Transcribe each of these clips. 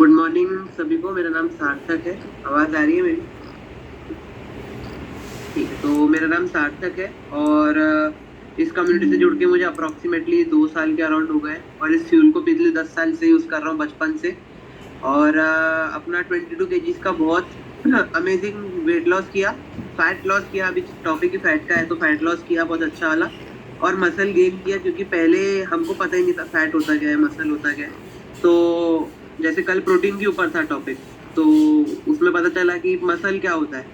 Good morning सभी को। मेरा नाम सार्थक है। आवाज़ आ रही है मेरी? ठीक है, तो मेरा नाम सार्थक है और इस कम्युनिटी से जुड़ के मुझे अप्रॉक्सीमेटली 2 साल के अराउंड हो गए और इस फ्यूल को पिछले 10 साल से यूज़ कर रहा हूँ, बचपन से। और अपना 22 kgs का बहुत अमेजिंग वेट लॉस किया, फैट लॉस किया। अभी टॉपिक ही फैट का है तो फैट लॉस किया बहुत अच्छा वाला, और मसल गेन किया, क्योंकि पहले हमको पता ही नहीं था फैट होता क्या है, मसल होता क्या है। तो जैसे कल प्रोटीन के ऊपर था टॉपिक, तो उसमें पता चला कि मसल क्या होता है।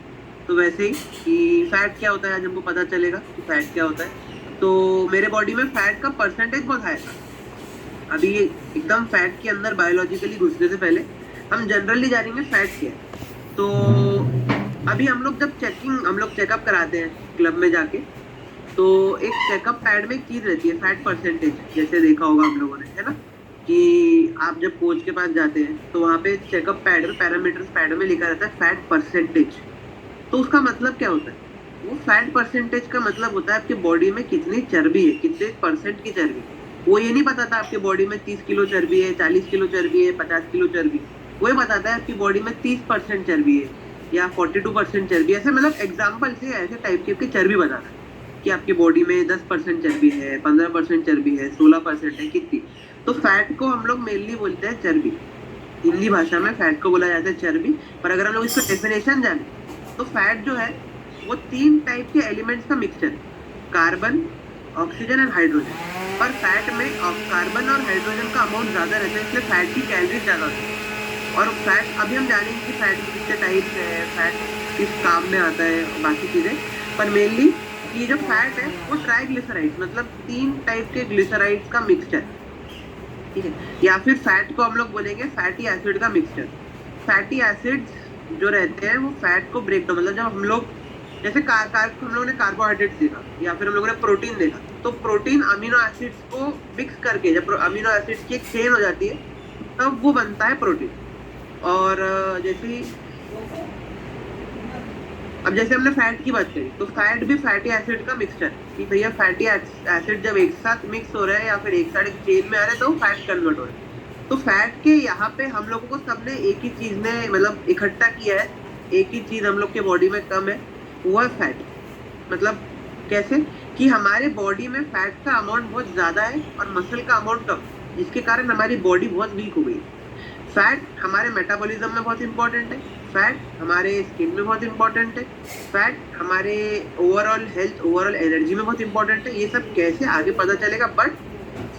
तो वैसे ही कि फैट क्या होता है, आज हमको पता चलेगा कि फैट क्या होता है। तो मेरे बॉडी में फैट का परसेंटेज बहुत हाई था। अभी एकदम फैट के अंदर बायोलॉजिकली घुसने से पहले हम जनरली जानेंगे फैट क्या है। तो अभी हम लोग चेकअप कराते हैं क्लब में जाके। तो एक चेकअप पैड में एक चीज रहती है, फैट परसेंटेज। जैसे देखा होगा हम लोगों ने, है ना, कि आप जब कोच के पास जाते हैं तो वहां पे चेकअप पैड में, पैरामीटर्स पैड में लिखा रहता है फैट परसेंटेज। तो उसका मतलब क्या होता है? वो फैट परसेंटेज का मतलब होता है आपके बॉडी में कितनी चर्बी है, कितने परसेंट की चर्बी। वो ये नहीं बताता आपके बॉडी में 30 किलो चर्बी है, 40 किलो चर्बी है, 50 किलो चर्बी। वो ये बताता है आपकी बॉडी में 30% चर्बी है या 42% चर्बी। ऐसे मतलब एग्जाम्पल से ऐसे टाइप की आपकी चर्बी बताता है कि आपकी बॉडी में 10% चर्बी है, 15% चर्बी है, 16% है, कितनी। तो फैट को हम लोग मेनली बोलते हैं चर्बी। हिंदी भाषा में फैट को बोला जाता है चर्बी। पर अगर हम लोग इसका डेफिनेशन जाने तो फैट जो है वो 3 टाइप के एलिमेंट्स का मिक्सचर है, कार्बन, ऑक्सीजन एंड हाइड्रोजन। पर फैट में कार्बन और हाइड्रोजन का अमाउंट ज्यादा रहता है, इसलिए फैट की कैलोरीज ज्यादा होती है। और फैट अभी हम जानेंगे कि फैट के कितने टाइप्स है, फैट किस काम में आता है और बाकी चीजें। पर मेनली ये जो फैट है वो ट्राइग्लिसराइड्स, मतलब 3 टाइप के ग्लिसराइड्स का मिक्सचर, ठीक है। या फिर फैट को हम लोग बोलेंगे फैटी एसिड का मिक्सचर। फैटी एसिड्स जो रहते हैं वो फैट को ब्रेक डाउन, मतलब जब हम लोग जैसे हम लोगों ने कार्बोहाइड्रेट्स देखा या फिर हम लोगों ने प्रोटीन देखा, तो प्रोटीन अमीनो एसिड्स को मिक्स करके जब अमीनो एसिड्स की एक चेन हो जाती है तब वो बनता है प्रोटीन। और जैसे अब जैसे हमने फैट की बात करी, तो फैट भी फैटी एसिड का मिक्सचर, कि भैया फैटी एसिड जब एक साथ मिक्स हो रहा है या फिर एक साथ एक चेन में आ रहे हैं तो फैट कन्वर्ट हो रहा है। तो फैट के यहाँ पे हम लोगों को सबने एक ही चीज ने मतलब इकट्ठा किया है, एक ही चीज हम लोग के बॉडी में कम है, वो है फैट। मतलब कैसे? कि हमारे बॉडी में फैट का अमाउंट बहुत ज्यादा है और मसल का अमाउंट कम, जिसके कारण हमारी बॉडी बहुत वीक हो गई। फैट हमारे मेटाबॉलिज्म में बहुत इंपॉर्टेंट है, फैट हमारे स्किन में बहुत इंपॉर्टेंट है, फैट हमारे ओवरऑल हेल्थ, ओवरऑल एनर्जी में बहुत इंपॉर्टेंट है। ये सब कैसे आगे पता चलेगा, बट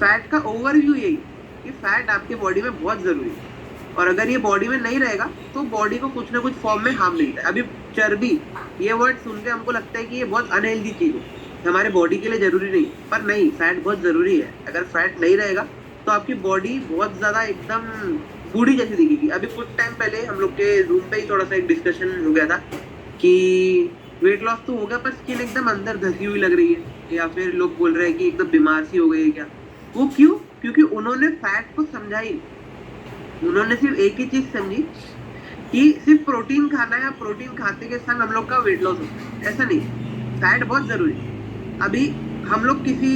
फैट का ओवरव्यू यही कि फैट आपके बॉडी में बहुत जरूरी है। और अगर ये बॉडी में नहीं रहेगा तो बॉडी को कुछ ना कुछ फॉर्म में हार्म मिलता है। अभी चर्बी, ये वर्ड सुन के हमको लगता है कि ये बहुत अनहेल्दी चीज है, हमारे बॉडी के लिए जरूरी नहीं, पर नहीं, फैट बहुत जरूरी है। अगर फैट नहीं रहेगा तो आपकी बॉडी बहुत ज्यादा एकदम बूढ़ी जैसी दिखेगी। अभी कुछ टाइम पहले हम लोग के रूम पे ही थोड़ा सा एक डिस्कशन हो गया था कि वेट लॉस तो हो गया पर स्किन एकदम अंदर धसी हुई लग रही है, या फिर लोग बोल रहे हैं कि एकदम बीमार सी हो गई है क्या। वो क्यों? क्योंकि उन्होंने फैट को समझा ही नहीं। उन्होंने सिर्फ एक ही चीज समझी कि सिर्फ प्रोटीन खाना है, प्रोटीन खाते के संग हम लोग का वेट लॉस होता है। ऐसा नहीं, फैट बहुत जरूरी है। अभी हम लोग किसी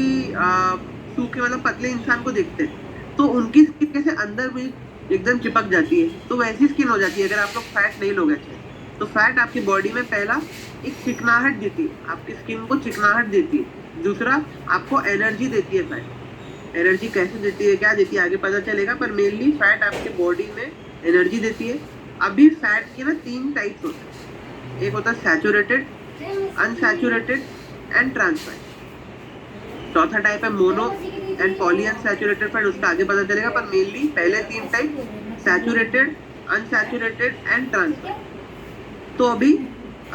सूखे मतलब पतले इंसान को देखते हैं तो उनकी स्किन कैसे अंदर भी एकदम चिपक जाती है, तो वैसी स्किन हो जाती है अगर आप लोग फैट नहीं लोगे अच्छे। तो फैट आपकी बॉडी में पहला एक चिकनाहट देती है, आपकी स्किन को चिकनाहट देती है। दूसरा, आपको एनर्जी देती है फैट। एनर्जी कैसे देती है, क्या देती है, आगे पता चलेगा, पर मेनली फैट आपके बॉडी में एनर्जी देती है। अभी फैट के ना 3 टाइप्स होते हैं, एक होता है saturated, unsaturated and trans fat. चौथा टाइप है mono and poly unsaturated fat, उसका आगे पता चलेगा। पर मेनली पहले 3 type, saturated, unsaturated and trans fat. तो अभी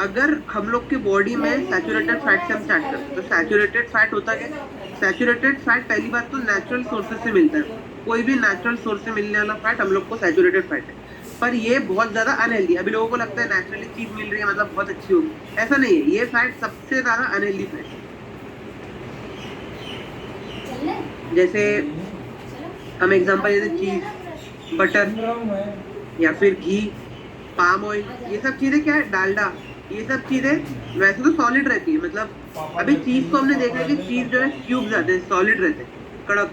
अगर हम लोग के बॉडी में सैचुरेटेड फैट से हम स्टार्ट करते हैं, तो सैचुरेटेड फैट होता है, सैचुरेटेड फैट पहली बात तो नेचुरल सोर्सेज से मिलता है। कोई भी नेचुरल सोर्स से मिलने वाला फैट हम लोग को सैचुरेटेड फैट है। पर ये बहुत ज्यादा अनहेल्दी, अभी लोगों को लगता है नेचुरली चीज मिल रही है मतलब बहुत अच्छी होगी, ऐसा नहीं है। ये फैट सबसे ज्यादा अनहेल्दी फैट है। जैसे हम एग्जांपल जैसे चीज, बटर या फिर घी, पाम ऑयल, ये सब चीजें क्या है, डालडा, ये सब चीजें वैसे तो सॉलिड रहती है। मतलब अभी चीज को हमने देखा है कि चीज जो है क्यूब्स आते हैं, सॉलिड रहते हैं, कड़क।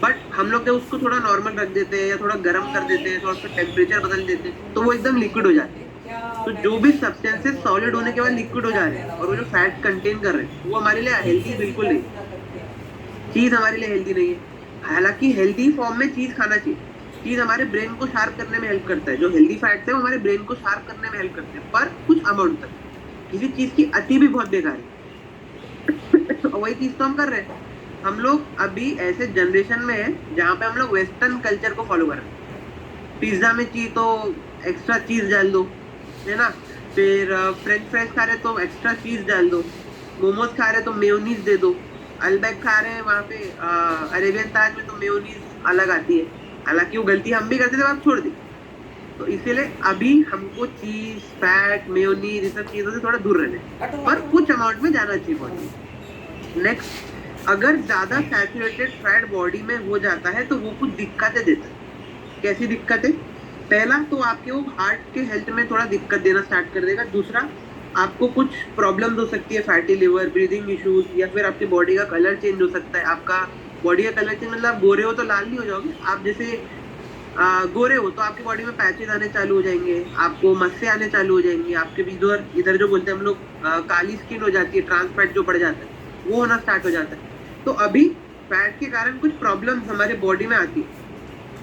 बट हम लोग जब उसको थोड़ा नॉर्मल रख देते हैं या थोड़ा गर्म कर देते हैं, थोड़ा उसका टेम्परेचर बदल देते हैं, तो वो एकदम लिक्विड हो जाते हैं। तो जो भी सब्सटेंसेस सॉलिड होने के बाद लिक्विड हो जा रहे हैं और वो जो फैट कंटेन कर रहे हैं, वो हमारे लिए हेल्दी बिल्कुल नहीं, चीज हमारे लिए हेल्दी नहीं है। हालांकि हेल्दी फॉर्म में चीज खाना चाहिए, चीज हमारे ब्रेन को शार्प करने में हेल्प करता है, जो हेल्दी फैट्स है वो हमारे ब्रेन को शार्प करने में हेल्प करते हैं, पर कुछ अमाउंट तक। किसी चीज की अति भी बहुत बेकार है। और वही चीज तो हम कर रहे हैं। हम लोग अभी ऐसे जनरेशन में है जहाँ पे हम लोग वेस्टर्न कल्चर को फॉलो कर रहे हैं। पिज्जा में चाहिए तो एक्स्ट्रा चीज डाल दो, है ना। फिर फ्रेंच फ्राइज खा रहे तो एक्स्ट्रा चीज डाल दो, मोमोज खा रहे तो मेयोनीज दे दो, अल्बैक खा रहे हैं वहाँ पे अरेबियन ताज में तो मेयोनीज अलग आती है। हालांकि वो गलती हम भी करते थे, आप छोड़ दी। तो इसीलिए अभी हमको चीज, फैट, मेयोनीज, ये सब चीजों से थोड़ा दूर रहना है, पर कुछ अमाउंट में जाना चाहिए बॉडी। नेक्स्ट, अगर ज्यादा सैचुरेटेड फैट बॉडी में हो जाता है तो वो कुछ दिक्कतें देता है। कैसी दिक्कतें? पहला तो आपके वो हार्ट के हेल्थ में थोड़ा दिक्कत देना स्टार्ट कर देगा। दूसरा, आपको कुछ प्रॉब्लम्स हो सकती है, फैटी लिवर, ब्रीदिंग इश्यूज, या फिर आपकी बॉडी का कलर चेंज हो सकता है। आपका बॉडी का कलर चेंज मतलब आप गोरे हो तो लाल नहीं हो जाओगे, आप जैसे गोरे हो तो आपकी बॉडी में पैचेज आने चालू हो जाएंगे, आपको मस्से आने चालू हो जाएंगे, आपके इधर इधर जो बोलते हैं हम लोग काली स्किन हो जाती है, ट्रांस फैट जो बढ़ जाता है वो होना स्टार्ट हो जाता है। तो अभी फैट के कारण कुछ प्रॉब्लम्स हमारे बॉडी में आती है,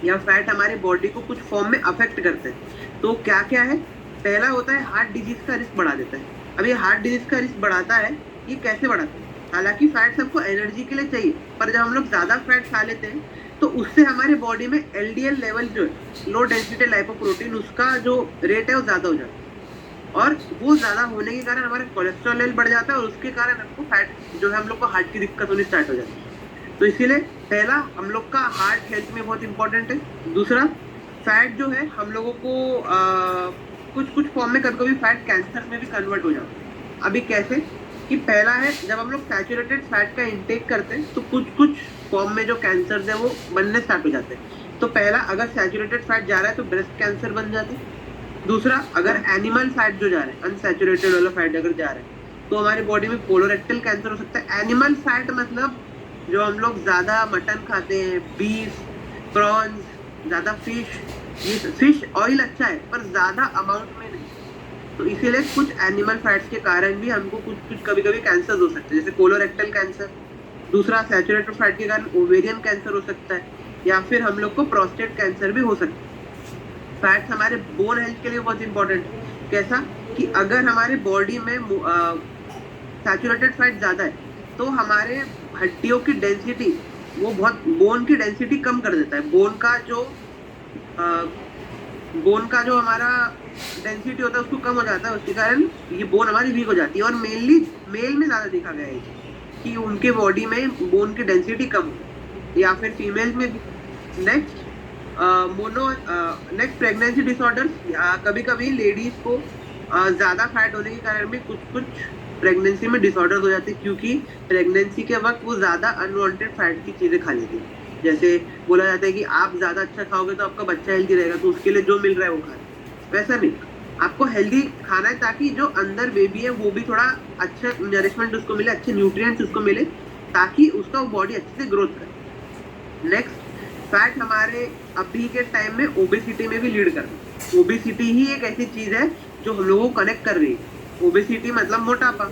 या फैट हमारे बॉडी को कुछ फॉर्म में अफेक्ट करते हैं। तो क्या क्या है? पहला होता है हार्ट डिजीज का रिस्क बढ़ा देता है। अब ये हार्ट डिजीज का रिस्क बढ़ाता है, ये कैसे बढ़ाता है? हालांकि फैट सबको एनर्जी के लिए चाहिए, पर जब हम लोग ज्यादा फैट खा लेते हैं तो उससे हमारे बॉडी में एलडीएल लेवल जो है, लो डेंसिटी लाइपोप्रोटीन, उसका जो रेट है वो ज्यादा हो जाता है। और वो ज्यादा होने के कारण हमारा कोलेस्ट्रॉल लेवल बढ़ जाता है और उसके कारण हमको फैट जो है, हम लोग को हार्ट की दिक्कत होनी स्टार्ट हो जाती है। तो इसीलिए पहला हम लोग का हार्ट हेल्थ में बहुत इंपॉर्टेंट है। दूसरा, फैट जो है हम लोगों को कुछ कुछ फॉर्म में कभी कभी फैट कैंसर में भी कन्वर्ट हो जाता है। अभी कैसे? कि पहला है, जब हम लोग सैचुरेटेड फैट का इंटेक करते हैं तो कुछ कुछ फॉर्म में जो कैंसर है वो बनने स्टार्ट हो जाते हैं। तो पहला, अगर सैचुरेटेड फैट जा रहा है तो ब्रेस्ट कैंसर बन जाते हैं। दूसरा, अगर एनिमल फैट जो जा रहा है, अनसैचुरेटेड वाला फैट अगर जा रहा है तो हमारी बॉडी में कोलोरेक्टल कैंसर हो सकता है। एनिमल फैट मतलब जो हम लोग ज्यादा मटन खाते हैं, बीफ, प्रॉन्स, ज्यादा फिश, ये फिश ऑयल अच्छा है पर ज्यादा अमाउंट में नहीं। तो इसीलिए कुछ एनिमल फैट्स के कारण भी हमको कुछ कुछ कभी कभी कैंसर हो सकते हैं, जैसे कोलोरेक्टल कैंसर। दूसरा, सैचुरेटेड फैट के कारण ओवेरियन कैंसर हो सकता है, या फिर हम लोग को प्रोस्टेट कैंसर भी हो सकता है। फैट्स हमारे बोन हेल्थ के लिए बहुत इंपॉर्टेंट है। कैसा? कि अगर हमारे बॉडी में सैचुरेटेड फैट ज्यादा है तो हमारे हड्डियों की डेंसिटी, वो बहुत बोन की डेंसिटी कम कर देता है। बोन का जो हमारा डेंसिटी होता है उसको कम हो जाता है, उसके कारण ये बोन हमारी वीक हो जाती है। और मेनली मेल में ज्यादा देखा गया है कि उनके बॉडी में बोन की डेंसिटी कम हो, या फिर फीमेल में भी। Next, next pregnancy disorders. कभी कभी लेडीज को ज्यादा फैट होने के कारण भी कुछ कुछ प्रेगनेंसी में डिसऑर्डर्स हो जाते हैं, क्योंकि प्रेगनेंसी के वक्त वो ज्यादा अनवांटेड फैट की चीजें खा लेती है। जैसे बोला जाता है कि आप ज्यादा अच्छा खाओगे तो आपका बच्चा हेल्दी रहेगा, तो उसके लिए जो मिल रहा है वो खाए। वैसा नहीं, आपको हेल्दी खाना है ताकि जो अंदर बेबी है वो भी थोड़ा अच्छा नरिशमेंट उसको मिले, अच्छे न्यूट्रिएंट्स उसको मिले, ताकि उसका वो बॉडी अच्छे से ग्रोथ करे। नेक्स्ट, फैट हमारे अभी के टाइम में ओबेसिटी में भी लीड कर रही है। ओबेसिटी ही एक ऐसी चीज है जो हम लोगों को कनेक्ट कर रही है। ओबेसिटी मतलब मोटापा,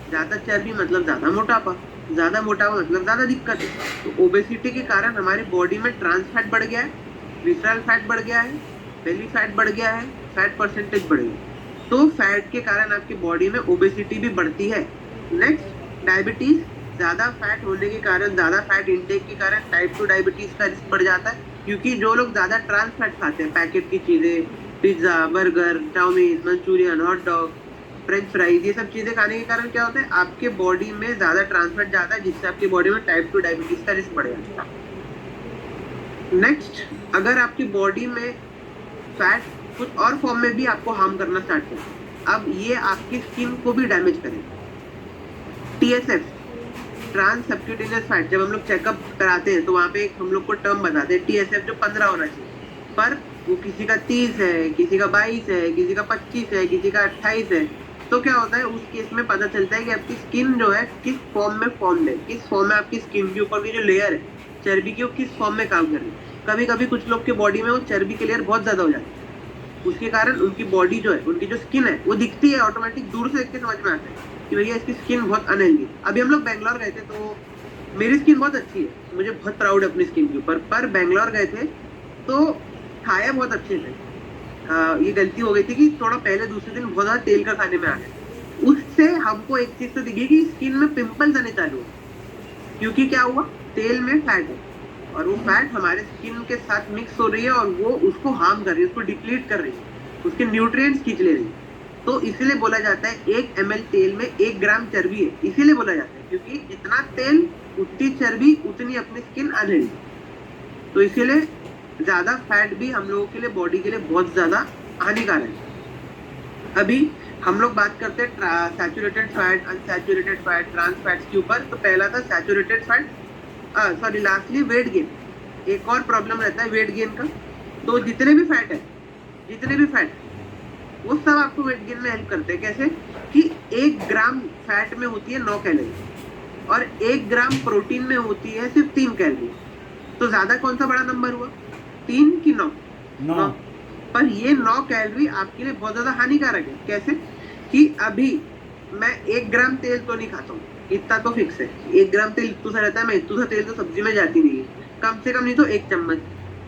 ज्यादा चर्बी मतलब ज्यादा मोटापा, ज्यादा मोटापा मतलब ज्यादा दिक्कत है। तो ओबेसिटी के कारण हमारी बॉडी में ट्रांस फैट बढ़ गया है, विसरल फैट बढ़ गया है, बेली फैट बढ़ गया है, फैट परसेंटेज बढ़ गई। तो फैट के कारण आपकी बॉडी में ओबेसिटी भी बढ़ती है। Next, diabetes. ज्यादा फैट होने के कारण, ज्यादा फैट इंटेक के कारण टाइप 2 डायबिटीज का रिस्क बढ़ जाता है, क्योंकि जो लोग ज्यादा ट्रांस फैट खाते हैं, पैकेट की चीजें, pizza, burger, chowmein, Manchurian, hot dog, French fries, ये सब चीजें खाने के कारण क्या होता है, आपके बॉडी में ज्यादा ट्रांस फैट जाता है, जिससे आपकी बॉडी में टाइप 2 डायबिटीज का रिस्क बढ़ जाता है। नेक्स्ट, अगर आपकी बॉडी में फैट कुछ और फॉर्म में भी आपको हार्म करना स्टार्ट करे, अब ये आपकी स्किन को भी डैमेज करेगा। TSF, ट्रांस सब्क्यूटेनियस फैट, जब हम लोग चेकअप कराते हैं तो वहाँ पे एक हम लोग को टर्म बताते हैं TSF, जो 15 होना चाहिए, पर वो किसी का 30 है, किसी का 22 है, किसी का 25 है, किसी का 28 है। तो क्या होता है, उस केस में पता चलता है कि आपकी स्किन जो है किस फॉर्म में फॉर्म है, किस फॉर्म में आपकी स्किन के ऊपर की जो लेयर है चर्बी की वो किस फॉर्म में काम कर रही है। कभी कभी कुछ लोग के बॉडी में वो चर्बी की लेयर बहुत ज्यादा हो जाती है, उसके कारण उनकी बॉडी जो है, उनकी जो स्किन है वो दिखती है ऑटोमेटिक, दूर से देख के समझ में आता है कि भैया इसकी स्किन बहुत अनहेल्दी। अभी हम लोग बैंगलोर गए थे तो मेरी स्किन बहुत अच्छी है, मुझे बहुत प्राउड है अपनी स्किन के ऊपर, पर बैंगलोर गए थे तो खाया बहुत अच्छे से। ये गलती हो गई थी कि थोड़ा पहले दूसरे दिन बहुत ज्यादा तेल का खाने में आ गया, उससे हमको एक चीज तो दिखी कि स्किन में पिंपल्स आने चालू हो, क्योंकि क्या हुआ, तेल में फैट है और वो फैट हमारे स्किन के साथ मिक्स हो रही है और वो उसको हार्म कर रही है, उसको डिप्लीट कर रही है, उसके न्यूट्रिएंट्स खींच ले रही है। तो इसीलिए बोला जाता है 1 ml तेल में 1 ग्राम चर्बी है, इसीलिए बोला जाता है क्योंकि जितना तेल उतनी चर्बी उतनी अपनी स्किन अनहेल्दी। तो इसीलिए ज्यादा फैट भी हम लोगों के लिए, बॉडी के लिए बहुत ज्यादा हानिकारक है। अभी हम लोग बात करते हैं saturated fat, unsaturated fat, trans fats के ऊपर। तो पहला था saturated fat, sorry lastly weight gain. एक और प्रॉब्लम रहता है वेट गेन का। तो जितने भी फैट है, जितने भी फैट वो सब आपको वेट गेन में हेल्प करते हैं। कैसे कि 1 ग्राम फैट में होती है 9 कैलोरी और 1 ग्राम प्रोटीन में होती है सिर्फ 3 कैलोरी। तो ज्यादा कौन सा बड़ा नंबर हुआ, 3 कि 9? 9। पर ये 9 कैलोरी आपके लिए बहुत ज्यादा हानिकारक है। कैसे कि अभी मैं 1 ग्राम तेल तो नहीं खाता हूँ, इतना तो फिक्स है, 1 ग्राम तेल इतना सा रहता है, मैं इतना सा तेल तो सब्जी में जाती नहीं है, कम से कम नहीं तो 1 चम्मच।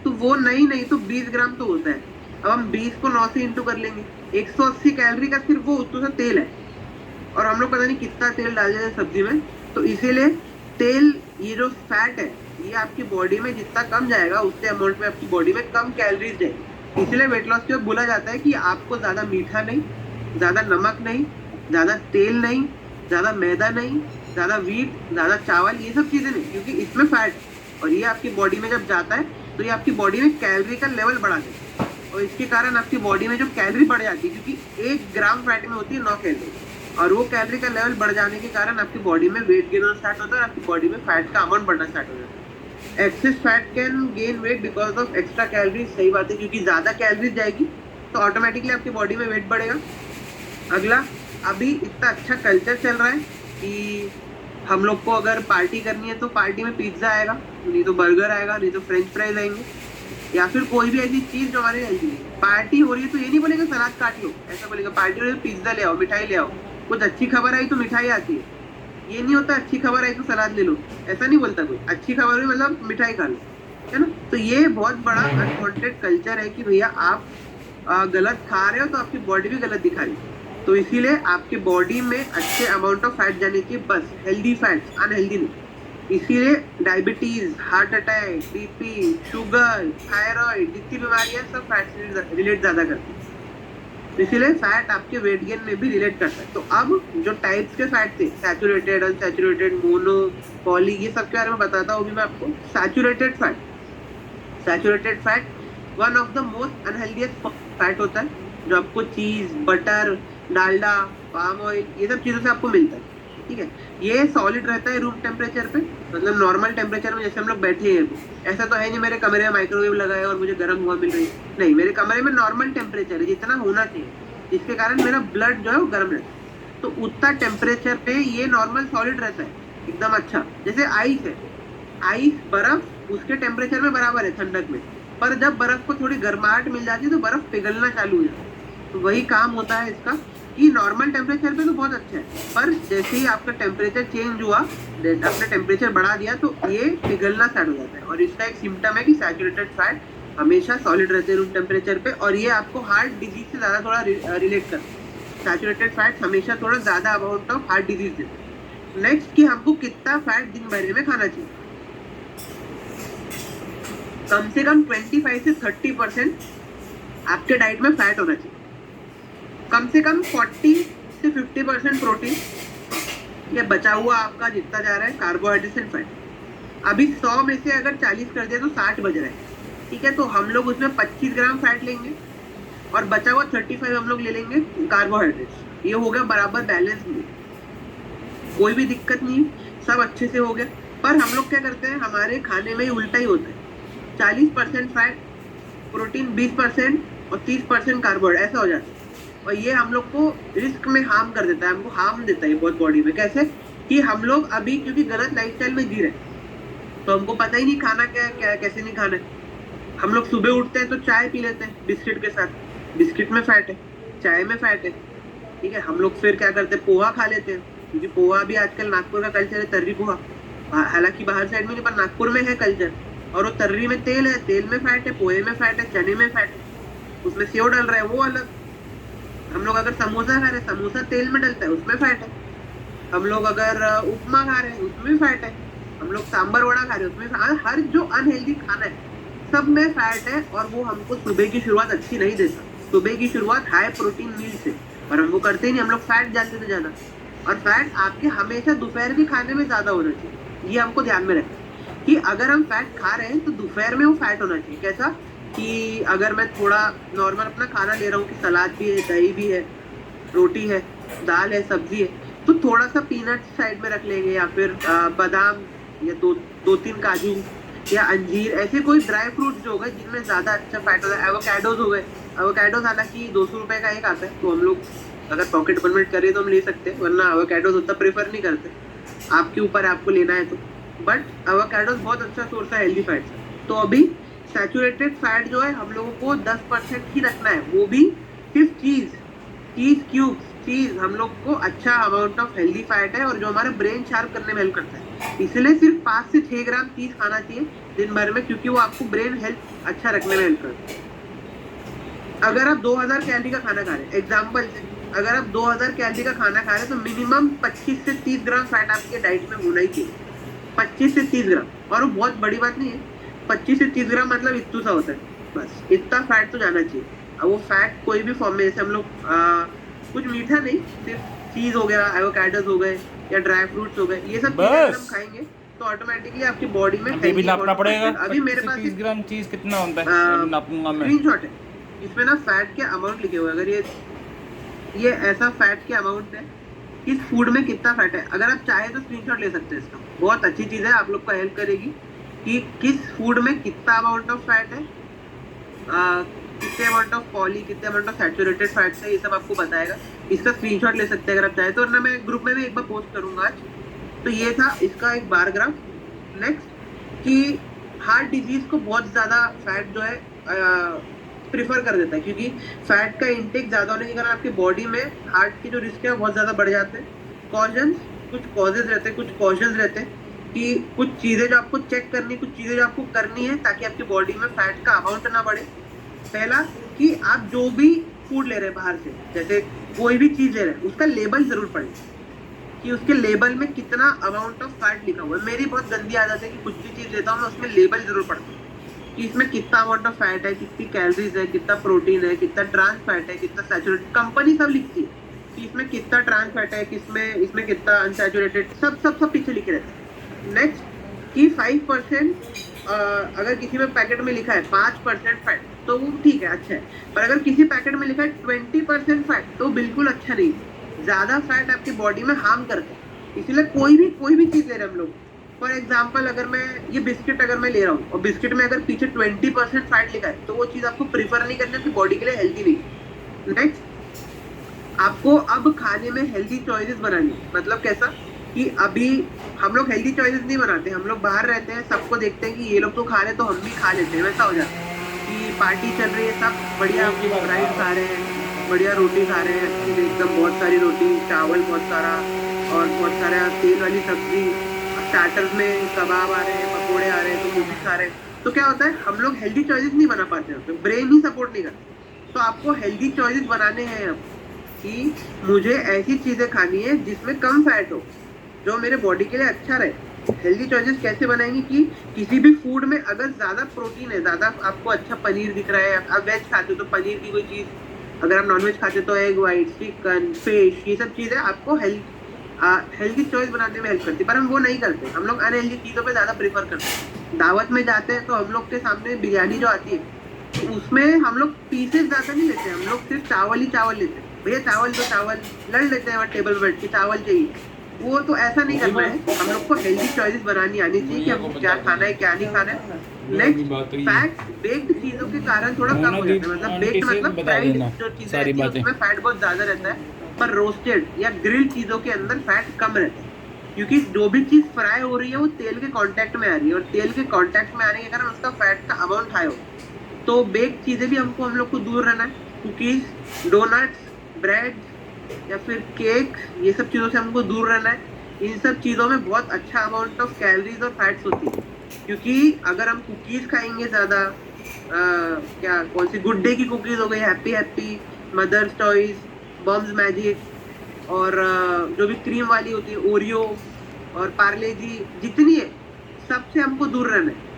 तो वो नहीं तो 20 ग्राम तो होता है। अब हम 20 को 9 से इंटू कर लेंगे, 180 कैलोरी का सिर्फ वो उतना सा तेल है और हम लोग पता नहीं कितना तेल डाल देते हैं सब्जी में। तो इसीलिए तेल, ये जो फैट है, ये आपकी बॉडी में जितना कम जाएगा उतने अमाउंट में आपकी बॉडी में कम कैलोरीज जाएगी। इसलिए वेट लॉस के वक्त बोला जाता है कि आपको ज्यादा मीठा नहीं, ज्यादा नमक नहीं, ज्यादा तेल नहीं, ज्यादा मैदा नहीं, ज्यादा वीट, ज्यादा चावल, ये सब चीजें नहीं, क्योंकि इसमें फैट और ये आपकी बॉडी में जब जाता है तो ये आपकी बॉडी में कैलोरी का लेवल बढ़ा देता है और इसके कारण आपकी बॉडी में जो कैलोरी बढ़ जाती है, क्योंकि 1 ग्राम फैट में होती है 9 कैलोरी, और वो कैलोरी का लेवल बढ़ जाने के कारण आपकी बॉडी में वेट गेन होना स्टार्ट होता है और आपकी बॉडी में फैट का अमाउंट बढ़ना स्टार्ट हो जाता है। Access fat can gain weight because of extra calories, सही बात है, क्योंकि ज्यादा कैलोरीज जाएगी तो ऑटोमेटिकली आपकी बॉडी में वेट बढ़ेगा। अगला, अभी इतना अच्छा कल्चर चल रहा है कि हम लोग को अगर पार्टी करनी है तो पार्टी में पिज्जा आएगा, नहीं तो बर्गर आएगा, नहीं तो फ्रेंच फ्राइज आएंगे, या फिर कोई भी ऐसी चीज जो हमारे हेल्दी है। पार्टी हो रही है तो ये नहीं बोलेगा सलाद काट लो, ऐसा बोलेगा पार्टी हो रही है तो पिज्जा ले आओ, मिठाई ले आओ, कुछ अच्छी खबर आई तो मिठाई आती है। ये नहीं होता अच्छी खबर आई तो सलाद ले लो, ऐसा नहीं बोलता कोई, अच्छी खबर हुई मतलब मिठाई खा लो, है ना। तो ये बहुत बड़ा अनवांटेड कल्चर है कि भैया आप गलत खा रहे हो तो आपकी बॉडी भी गलत दिखा रही है। तो इसीलिए आपकी बॉडी में अच्छे अमाउंट ऑफ फैट जाने चाहिए, बस हेल्दी फैट्स, अनहेल्दी नहीं। इसीलिए diabetes, heart attack, BP, sugar, thyroid, जितनी बीमारियां सब फैट से रिलेट ज्यादा करती है। तो इसीलिए फैट आपके वेट गेन में भी रिलेट करता है। तो अब जो टाइप्स के फैट थे, सैचुरेटेड, अनसैचुरेटेड, मोनो, पॉली, ये सब के बारे में बताता हूँ भी मैं आपको। Saturated fat, saturated fat one of the most unhealthiest fat होता है, जो आपको चीज, बटर, डालडा, पाम ऑयल, ये सब चीजों से आपको मिलता है। ठीक है, ये सॉलिड रहता है रूम टेम्परेचर पे, मतलब नॉर्मल टेम्परेचर में जैसे हम लोग बैठे हैं। ऐसा तो है नहीं मेरे कमरे में माइक्रोवेव लगा है और मुझे गर्म हवा मिल रही है, नहीं, मेरे कमरे में नॉर्मल टेम्परेचर है जितना होना चाहिए, जिसके कारण मेरा ब्लड जो है वो गर्म रहता है। तो उतना टेम्परेचर पे ये नॉर्मल सॉलिड रहता है एकदम अच्छा। जैसे आइस है, आइस, बर्फ उसके टेम्परेचर में बराबर है ठंडक में, पर जब बर्फ को थोड़ी गर्माहट मिल जाती है तो बर्फ पिघलना चालू हो जाता है। तो वही काम होता है इसका कि नॉर्मल टेम्परेचर पे तो बहुत अच्छा है, पर जैसे ही आपका टेम्परेचर चेंज हुआ, आपने टेम्परेचर बढ़ा दिया तो ये पिघलना स्टार्ट हो जाता है। और इसका एक सिम्टम है कि सैचुरेटेड फैट हमेशा सॉलिड रहते हैं रूम टेम्परेचर पे, और ये आपको हार्ट डिजीज से ज्यादा थोड़ा रिलेट करते हैं। सैचुरेटेड फैट हमेशा थोड़ा ज्यादा अमाउंट ऑफ हार्ट डिजीज देते हैं। नेक्स्ट कि हमको कितना फैट दिन भर में खाना चाहिए, कम से कम 25 से 30% आपके डाइट में फैट होना चाहिए। कम से कम 40 से 50% प्रोटीन, या बचा हुआ आपका जितना जा रहा है कार्बोहाइड्रेट एंड फैट। अभी 100 में से अगर 40 कर दिया तो 60 बज रहा है। ठीक है, तो हम लोग उसमें 25 ग्राम फैट लेंगे और बचा हुआ 35 हम लोग ले लेंगे कार्बोहाइड्रेट्स। ये हो गया बराबर बैलेंस में, कोई भी दिक्कत नहीं, सब अच्छे से हो गया। पर हम लोग क्या करते हैं, हमारे खाने में ही उल्टा ही होता है, 40% फैट, प्रोटीन 20% और 30% कार्बोहाइड्रेट, ऐसा हो जाता है। और ये हम लोग को रिस्क में हार्म कर देता है, हमको हार्म देता है बहुत बॉडी में। कैसे कि हम लोग अभी क्योंकि गलत लाइफस्टाइल में जी रहे हैं, तो हमको पता ही नहीं खाना क्या है, क्या कैसे नहीं खाना है। हम लोग सुबह उठते हैं तो चाय पी लेते हैं बिस्किट के साथ, बिस्किट में फैट है, चाय में फैट है, ठीक है। हम लोग फिर क्या करते हैं, पोहा खा लेते हैं, क्योंकि पोहा भी आजकल नागपुर का कल्चर है, तर्री पोहा। हालांकि बाहर साइड में नहीं, पर नागपुर में है कल्चर। और वो तर्री में तेल है, तेल में फैट है, पोहे में फैट है, चने में फैट है, उसमें सेव डल रहा है वो अलग। हम लोग अगर समोसा खा रहे हैं, समोसा तेल में डलता है, उसमें फैट है। हम लोग अगर उपमा खा रहे हैं उसमें भी फैट है। हम लोग सांबर वड़ा खा रहे हैं उसमें, हर जो अनहेल्दी खाना है सब में फैट है। और वो हमको सुबह की शुरुआत अच्छी नहीं देता। सुबह की शुरुआत हाई प्रोटीन मील से, और हम वो करते ही नहीं, हम लोग फैट जानते थे ज्यादा। और फैट आपके हमेशा दोपहर के खाने में ज्यादा होना चाहिए, ये हमको ध्यान में रखना कि अगर हम फैट खा रहे हैं तो दोपहर में वो फैट होना चाहिए। कैसा कि अगर मैं थोड़ा नॉर्मल अपना खाना ले रहा हूँ कि सलाद भी है, दही भी है, रोटी है, दाल है, सब्जी है, तो थोड़ा सा पीनट साइड में रख लेंगे, या फिर बादाम, या दो तीन काजू या अंजीर, ऐसे कोई ड्राई फ्रूट जो हो गए जिनमें ज्यादा अच्छा फैट होता है। एवोकाडोज हो गए, एवोकाडोज हालांकि 200 रुपए का एक आता है, तो हम लोग अगर पॉकेट बनमेट करें तो हम ले सकते हैं, वरना एवोकाडोज उतना प्रेफर नहीं करते, आपके ऊपर आपको लेना है तो। बट एवोकाडोज बहुत अच्छा सोर्स है हेल्दी फैट से। तो अभी सैचुरेटेड फैट जो है हम लोगों को 10% ही रखना है, वो भी सिर्फ चीज क्यूब्स, चीज हम लोग को अच्छा अमाउंट ऑफ हेल्दी फैट है, और जो हमारा ब्रेन शार्प करने में हेल्प करता है। इसलिए सिर्फ 5 से 6 ग्राम चीज खाना चाहिए दिन भर में, क्योंकि वो आपको ब्रेन हेल्थ अच्छा रखने में हेल्प करता है। अगर आप 2000 कैलोरी का खाना खा रहे हैं, एग्जाम्पल से अगर आप 2000 कैलोरी का खाना खा रहे हैं, तो मिनिमम 25 से 30 ग्राम फैट आपके डाइट में होना ही चाहिए। 25 से 30 ग्राम, और वो बहुत बड़ी बात नहीं है। 25 से 30 ग्राम मतलब इतना सा होता है, बस इतना फैट तो जाना चाहिए। अब वो फैट कोई भी फॉर्म में, जैसे हम लोग कुछ मीठा नहीं, सिर्फ चीज हो गया, एवोकाडोस हो गए, या ड्राई फ्रूट्स हो गए, ये सब चीजें अगर हम खाएंगे तो ऑटोमेटिकली आपकी बॉडी में अभी भी नापना पड़ेगा। अभी मेरे पास 30 ग्राम चीज कितना होता है नापूंगा मैं। स्क्रीनशॉट है, इसमें ना फैट के अमाउंट लिखे हुए, अगर ये ऐसा फैट के अमाउंट है, किस फूड में कितना फैट है। अगर आप चाहे तो स्क्रीनशॉट ले सकते हैं इसका, बहुत अच्छी चीज है, आप लोग को हेल्प करेगी कि किस फूड में कितना अमाउंट ऑफ फैट है, कितने अमाउंट ऑफ पॉली, कितने अमाउंट ऑफ सैचुरेटेड फैट्स है, ये सब आपको बताएगा। इसका स्क्रीनशॉट ले सकते हैं अगर आप चाहे तो, और ना मैं ग्रुप में भी एक बार पोस्ट करूंगा आज। तो ये था इसका एक बार ग्राफ। नेक्स्ट कि हार्ट डिजीज को बहुत ज्यादा फैट जो है प्रिफर कर देता है, क्योंकि फैट का इंटेक ज्यादा होने के कारण आपकी बॉडी में हार्ट के जो रिस्क है वो बहुत ज्यादा बढ़ जाते हैं। कॉजन्स, कुछ कॉजेज रहते हैं, कुछ कॉशंस रहते हैं कि कुछ चीजें जो आपको चेक करनी, कुछ चीजें जो आपको करनी है ताकि आपकी बॉडी में फैट का अमाउंट ना बढ़े। पहला कि आप जो भी फूड ले रहे हैं बाहर से, जैसे कोई भी चीज ले रहे हैं, उसका लेबल जरूर पढ़ें कि उसके लेबल में कितना अमाउंट ऑफ फैट लिखा हुआ है। मेरी बहुत गंदी आदत है कि कुछ भी चीज लेता हूँ मैं उसमें लेबल जरूर पढ़ता हूँ कि इसमें कितना अमाउंट ऑफ फैट है, कितनी कैलोरीज है, कितना प्रोटीन है, कितना ट्रांस फैट है, कितना सैचुरेटेड, कंपनी सब लिखती है कि इसमें कितना ट्रांस फैट है, किसमें इसमें कितना अनसैचुरेटेड, सब पीछे लिखे रहते हैं। नेक्स्ट कि 5% अगर किसी में पैकेट में लिखा है 5% फैट तो वो ठीक है, अच्छा है। पर अगर किसी पैकेट में लिखा है 20% फैट तो बिल्कुल अच्छा नहीं। ज्यादा फैट आपकी बॉडी में हार्म करता है, इसलिए कोई भी चीज ले रहे हैं हम लोग। फॉर एग्जाम्पल अगर मैं ये बिस्किट अगर मैं ले रहा हूँ और बिस्किट में अगर पीछे 20% फैट लिखा है तो वो चीज आपको प्रीफर नहीं करनी, आपकी बॉडी के लिए हेल्दी नहीं। नेक्स्ट, आपको अब खाने में हेल्दी चॉइसेस बनानी, मतलब कैसा कि अभी हम लोग हेल्दी चॉइसेस नहीं बनाते, हम लोग बाहर रहते हैं, सबको देखते हैं कि ये लोग तो खा रहे तो हम भी खा लेते हैं, वैसा हो जाता है कि पार्टी चल रही है, सब बढ़िया राइस खा रहे हैं, बढ़िया रोटी खा रहे हैं, अच्छी एकदम बहुत सारी रोटी, चावल बहुत सारा, और बहुत सारा तेल वाली सब्जी, स्टार्टर्स में कबाब आ रहे हैं, पकौड़े आ रहे हैं, तो मूवी खा रहे हैं। तो क्या होता है, हम लोग हेल्दी चॉइसेस नहीं बना पाते हैं, ब्रेन ही सपोर्ट नहीं करता। तो आपको हेल्दी चॉइसेस बनाने हैं अब कि मुझे ऐसी चीजें खानी है जिसमें कम फैट हो, जो मेरे बॉडी के लिए अच्छा रहे। हेल्दी चॉइसेस कैसे बनाएंगे कि किसी भी फूड में अगर ज्यादा प्रोटीन है, ज्यादा आपको अच्छा पनीर दिख रहा है, आप वेज खाते हो तो पनीर की कोई चीज, अगर आप नॉनवेज खाते हो तो एग वाइट, चिकन, फिश, ये सब चीजें आपको हेल्दी चॉइस बनाने में हेल्प करती है। पर हम वो नहीं करते, हम लोग अनहेल्दी चीजों पे ज्यादा प्रेफर करते हैं। दावत में जाते हैं तो हम लोग के सामने बिरयानी जो आती है तो उसमें हम लोग पीसेस ज्यादा नहीं लेते, हम लोग सिर्फ चावल ही चावल लेते हैं। भैया चावल तो चावल लड़ लेते हैं टेबल बैठ के, चावल चाहिए, वो तो ऐसा नहीं करना है। हम लोग को हेल्दी चॉइसेस बनानी आनी चाहिए कि हमको क्या खाना है क्या नहीं खाना है। नेक्स्ट, फैट बेक्ड चीजों के कारण थोड़ा कम हो जाता है, मतलब बेक्ड मतलब फ्राइड जो चीजें रहती है उसमें फैट बहुत ज्यादा रहता है, पर रोस्टेड या ग्रिल्ड चीजों के अंदर फैट कम रहता है। क्योंकि जो भी चीज फ्राई हो रही है वो तेल के कांटेक्ट में आ रही है, और तेल के कांटेक्ट में आने के कारण उसका फैट का अमाउंट हाई हो। तो बेक चीजें भी हम लोग को दूर रहना है। कुकीज, डोनट्स, ब्रेड या फिर केक, ये सब चीजों से हमको दूर रहना है। इन सब चीजों में बहुत अच्छा अमाउंट ऑफ कैलोरीज और फैट्स होती है। क्योंकि अगर हम कुकीज खाएंगे ज्यादा, क्या कौन सी गुड डे की कुकीज हो गई, Happy Happy, Mother's toys, Mom's Magic, और जो भी क्रीम वाली होती है ओरियो और पार्ले जी, जितनी है सबसे हमको दूर रहना है।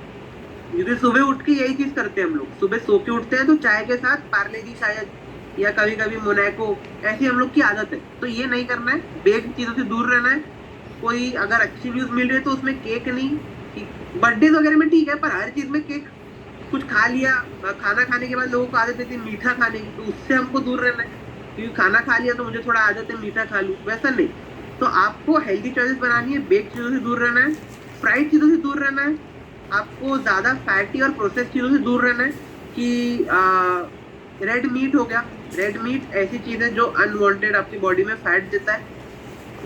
क्योंकि सुबह उठ के यही चीज करते हैं हम लोग, सुबह सो के उठते हैं तो चाय के साथ पार्ले जी शायद, या कभी कभी मोनाको, ऐसी हम लोग की आदत है। तो ये नहीं करना है, बेक्ड चीजों से दूर रहना है। कोई अगर अच्छी न्यूज मिल रही है तो उसमें केक नहीं, बर्थडे वगैरह में ठीक है, पर हर चीज में केक। कुछ खा लिया, खाना खाने के बाद लोगों को आदत रहती है मीठा खाने की, तो उससे हमको दूर रहना है। क्योंकि खाना खा लिया तो मुझे थोड़ा आदत है मीठा खा लूं, वैसा नहीं। तो आपको हेल्दी चॉइसेस बनानी है, बेक चीजों से दूर रहना है, फ्राइड चीजों से दूर रहना है, आपको ज्यादा फैटी और प्रोसेस चीजों से दूर रहना है। कि रेड मीट हो गया, रेड मीट ऐसी चीज है जो अनवांटेड आपकी बॉडी में फैट देता है।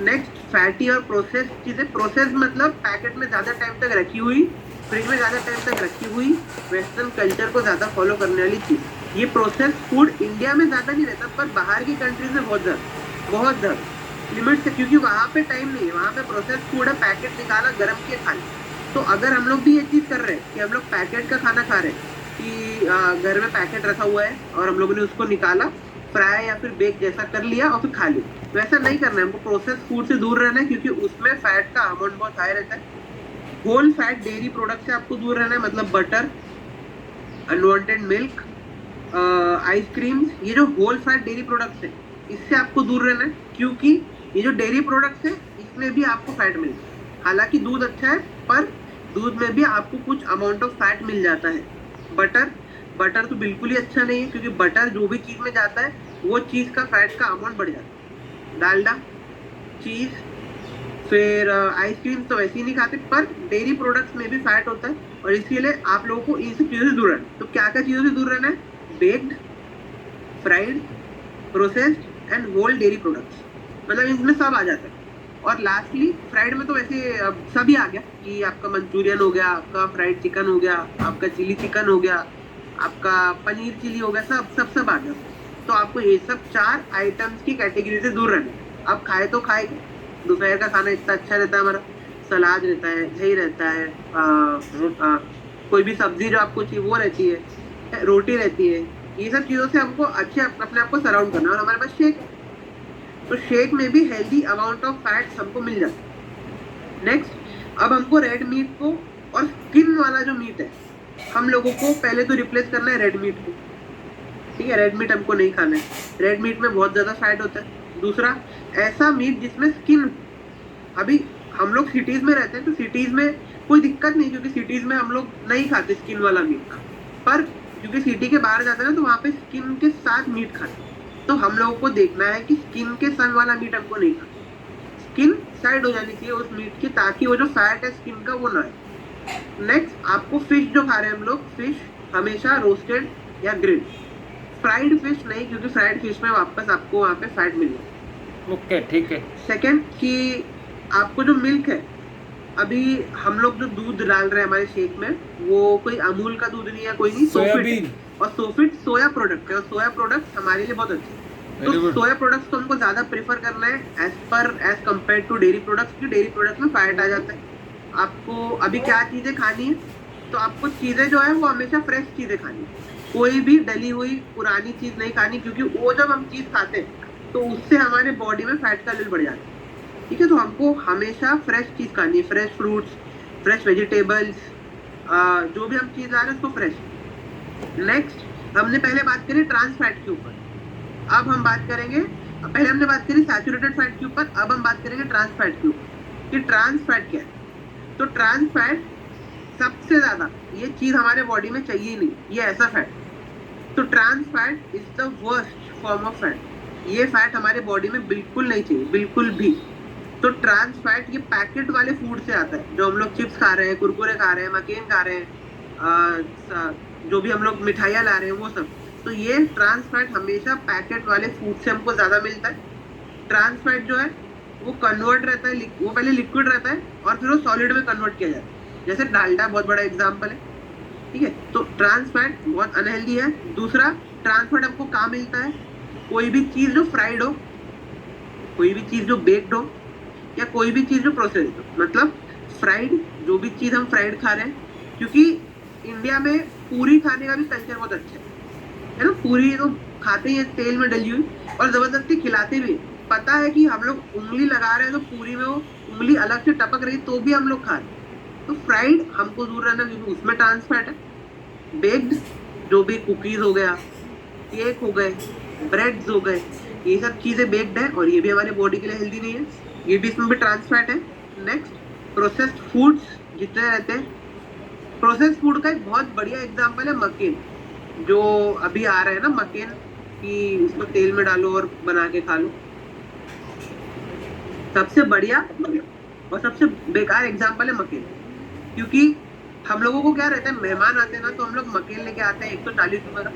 नेक्स्ट, फैटी और प्रोसेस चीजें, प्रोसेस मतलब पैकेट में ज्यादा टाइम तक रखी हुई, फ्रिज में ज्यादा टाइम तक रखी हुई, वेस्टर्न कल्चर को ज्यादा फॉलो करने वाली चीज। ये प्रोसेस फूड इंडिया में ज्यादा नहीं रहता, पर बाहर की कंट्रीज में बहुत ज्यादा लिमिट से, क्योंकि वहां पे टाइम नहीं है, वहां पे प्रोसेस फूड है, पैकेट निकाला, गर्म किए खा लिया। तो अगर हम लोग भी ये चीज कर रहे हैं कि हम लोग पैकेट का खाना खा रहे हैं, कि घर में पैकेट रखा हुआ है और हम लोगों ने उसको निकाला, फ्राई या फिर बेक जैसा कर लिया और फिर खा लिया, वैसा नहीं करना है। हमको प्रोसेस फूड से दूर रहना है, क्योंकि उसमें फैट का अमाउंट बहुत हाई रहता है। होल फैट डेयरी प्रोडक्ट से आपको दूर रहना है, मतलब बटर, अनवांटेड मिल्क, आइसक्रीम्स, ये जो होल फैट डेयरी प्रोडक्ट्स है इससे आपको दूर रहना है। क्योंकि ये जो डेयरी प्रोडक्ट्स है इसमें भी आपको फैट मिलता है। हालांकि दूध अच्छा है, पर दूध में भी आपको कुछ अमाउंट ऑफ फैट मिल जाता है। बटर, बटर तो बिल्कुल ही अच्छा नहीं है, क्योंकि बटर जो भी चीज में जाता है वो चीज का फैट का अमाउंट बढ़ जाता है। डालडा, चीज, फिर आइसक्रीम तो वैसे ही नहीं खाते, पर डेयरी प्रोडक्ट्स में भी फैट होता है, और इसीलिए आप लोगों को इन सब चीजों से दूर रहना है। तो क्या क्या चीजों से दूर रहना है? Baked, fried, processed and whole dairy products, मतलब इसमें सब आ जाता है। और लास्टली फ्राइड में तो वैसे सभी आ गया, कि आपका मंचूरियन हो गया, आपका फ्राइड चिकन हो गया, आपका चिली चिकन हो गया, आपका पनीर चिली हो गया, सब आ गया। तो आपको ये सब 4 आइटम्स की कैटेगरी से दूर रहना है। आप खाए तो खाए, दोपहर का खाना इतना अच्छा रहता है हमारा, सलाद रहता है, दही रहता है, कोई भी सब्जी जो आपको चाहिए वो रहती है, रोटी रहती है। ये सब चीजों से हमको अच्छे अपने आप को सराउंड करना है। और हमारे पास शेक है, तो शेक में भी हेल्दी अमाउंट ऑफ फैट्स हमको मिल जाता है। नेक्स्ट, अब हमको रेड मीट को और स्किन वाला जो मीट है, हम लोगों को पहले तो रिप्लेस करना है रेड मीट को। ठीक है, रेड मीट हमको नहीं खाना है, रेड मीट में बहुत ज्यादा फैट होता है। दूसरा, ऐसा मीट जिसमें स्किन, अभी हम लोग सिटीज में रहते हैं तो सिटीज में कोई दिक्कत नहीं, क्योंकि सिटीज में हम लोग नहीं खाते स्किन वाला मीट। पर क्योंकि सिटी के बाहर जाते हैं ना, तो वहाँ पे स्किन के साथ मीट खाते हैं। तो हम लोगों को देखना है कि स्किन के संग वाला मीट हमको नहीं खाना, स्किन साइड हो जानी चाहिए उस मीट की, ताकि वो जो फैट है स्किन का वो ना है। नेक्स्ट, आपको फिश जो खा रहे हैं हम लोग, फिश हमेशा रोस्टेड या ग्रिल्ड, फ्राइड फिश नहीं, क्योंकि फ्राइड फिश में वापस आपको वहाँ पे फैट मिलेगा। ओके, ठीक है। सेकंड, कि आपको जो मिल्क है, अभी हम लोग जो दूध डाल रहे हैं हमारे शेक में, वो कोई अमूल का दूध नहीं है, कोई नहीं, सोयाबीन, और सोफिट सोया प्रोडक्ट है, और सोया प्रोडक्ट हमारे लिए बहुत अच्छे हैं। तो सोया प्रोडक्ट्स को हमको ज्यादा प्रेफर करना है as compare to dairy products, क्योंकि डेयरी प्रोडक्ट्स में फैट आ जाता है। आपको अभी क्या चीजें खानी है, तो आपको चीजें जो है वो हमेशा फ्रेश चीजें खानी है, कोई भी डली हुई पुरानी चीज नहीं खानी, क्योंकि वो जब हम चीज खाते हैं तो उससे हमारे बॉडी में फैट का लेवल बढ़ जाता है। ठीक है, तो हमको हमेशा फ्रेश चीज खानी है, फ्रेश फ्रूट्स, फ्रेश वेजिटेबल्स, जो भी हम चीज ला रहे हैं उसको फ्रेश। नेक्स्ट, हमने पहले बात करी ट्रांस फैट के ऊपर, अब हम बात करेंगे, पहले हमने बात करी सैचुरेटेड फैट के ऊपर, अब हम बात करेंगे ट्रांस फैट के ऊपर, कि ट्रांस फैट क्या है। तो ट्रांस फैट सबसे ज्यादा, ये चीज हमारे बॉडी में चाहिए ही नहीं, ये ऐसा फैट। तो trans fat is the worst form of fat, ये फैट हमारे बॉडी में बिल्कुल नहीं चाहिए, बिल्कुल भी। तो ट्रांस फैट ये पैकेट वाले फूड से आता है, जो हम लोग चिप्स खा रहे हैं, कुरकुरे खा रहे हैं, मकेन खा रहे हैं, जो भी हम लोग मिठाइयाँ ला रहे हैं वो सब। तो ये ट्रांस फैट हमेशा पैकेट वाले फूड से हमको ज्यादा मिलता है। ट्रांस फैट जो है वो कन्वर्ट रहता है, वो पहले लिक्विड रहता है और फिर वो सॉलिड में कन्वर्ट किया जाता है। जैसे डालडा बहुत बड़ा एग्जाम्पल है, ठीक है। तो ट्रांस फैट बहुत अनहेल्दी है। दूसरा, ट्रांस फैट आपको कहाँ मिलता है? कोई भी चीज जो फ्राइड हो, कोई भी चीज जो बेक्ड हो, या कोई भी चीज जो प्रोसेस्ड हो। मतलब फ्राइड, जो भी चीज हम फ्राइड खा रहे हैं, क्योंकि इंडिया में पूरी खाने का भी कल्चर बहुत अच्छा है ना। पूरी तो खाते ही हैं तेल में डली हुई, और जबरदस्ती खिलाते भी हैं। पता है कि हम लोग उंगली लगा रहे हैं तो पूरी में वो उंगली अलग से टपक रही, तो भी हम लोग खा रहे हैं। तो फ्राइड हमको दूर रहना, क्योंकि उसमें ट्रांस फैट है। बेक्ड, जो भी कुकीज हो गया, केक हो गए, ब्रेड्स हो गए, ये सब चीजें बेक्ड है और ये भी हमारे बॉडी के लिए हेल्दी नहीं है, ये भी इसमें भी ट्रांस फैट है। नेक्स्ट, प्रोसेस्ड फूड्स जितने रहते हैं, प्रोसेस्ड फूड का एक बहुत बढ़िया एग्जांपल है मकेन, जो अभी आ रहा है ना मकेन, कि इसको तेल में डालो और बना के खा लो। सबसे बढ़िया और सबसे बेकार एग्जांपल है मकेन, क्योंकि हम लोगों को क्या रहता है, मेहमान आते हैं ना तो हम लोग मकेन लेके आते हैं 140 रुपए का,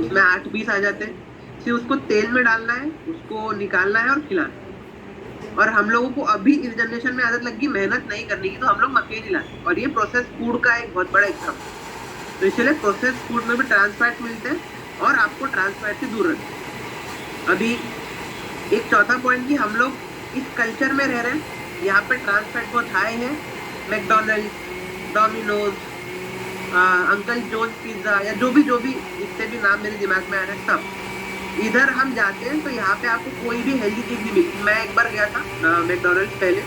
उसमें 8 पीस आ जाते हैं। फिर उसको तेल में डालना है, उसको निकालना है और खिलाना है। और हम लोगों को अभी इस जनरेशन में आदत लगी मेहनत नहीं करने की, तो हम लोग मकेन ही लाते हैं, और ये प्रोसेस फूड का एक बहुत बड़ा एग्जाम्पल। तो इसलिए प्रोसेस फूड में भी ट्रांस फैट मिलते हैं, और आपको ट्रांस फैट से दूर रखना है। अभी एक चौथा पॉइंट कि हम लोग इस कल्चर में रह रहे हैं, यहाँ पे ट्रांस फैट बहुत हाई है। McDonald, Domino's, Uncle Jones pizza, या जो भी जितने भी नाम मेरे दिमाग में आ रहे हैं सब, इधर हम जाते हैं तो यहाँ पे आपको कोई भी हेल्दी चीज नहीं मिलती। मैं एक बार गया था मैकडोनल्ड्स पहले,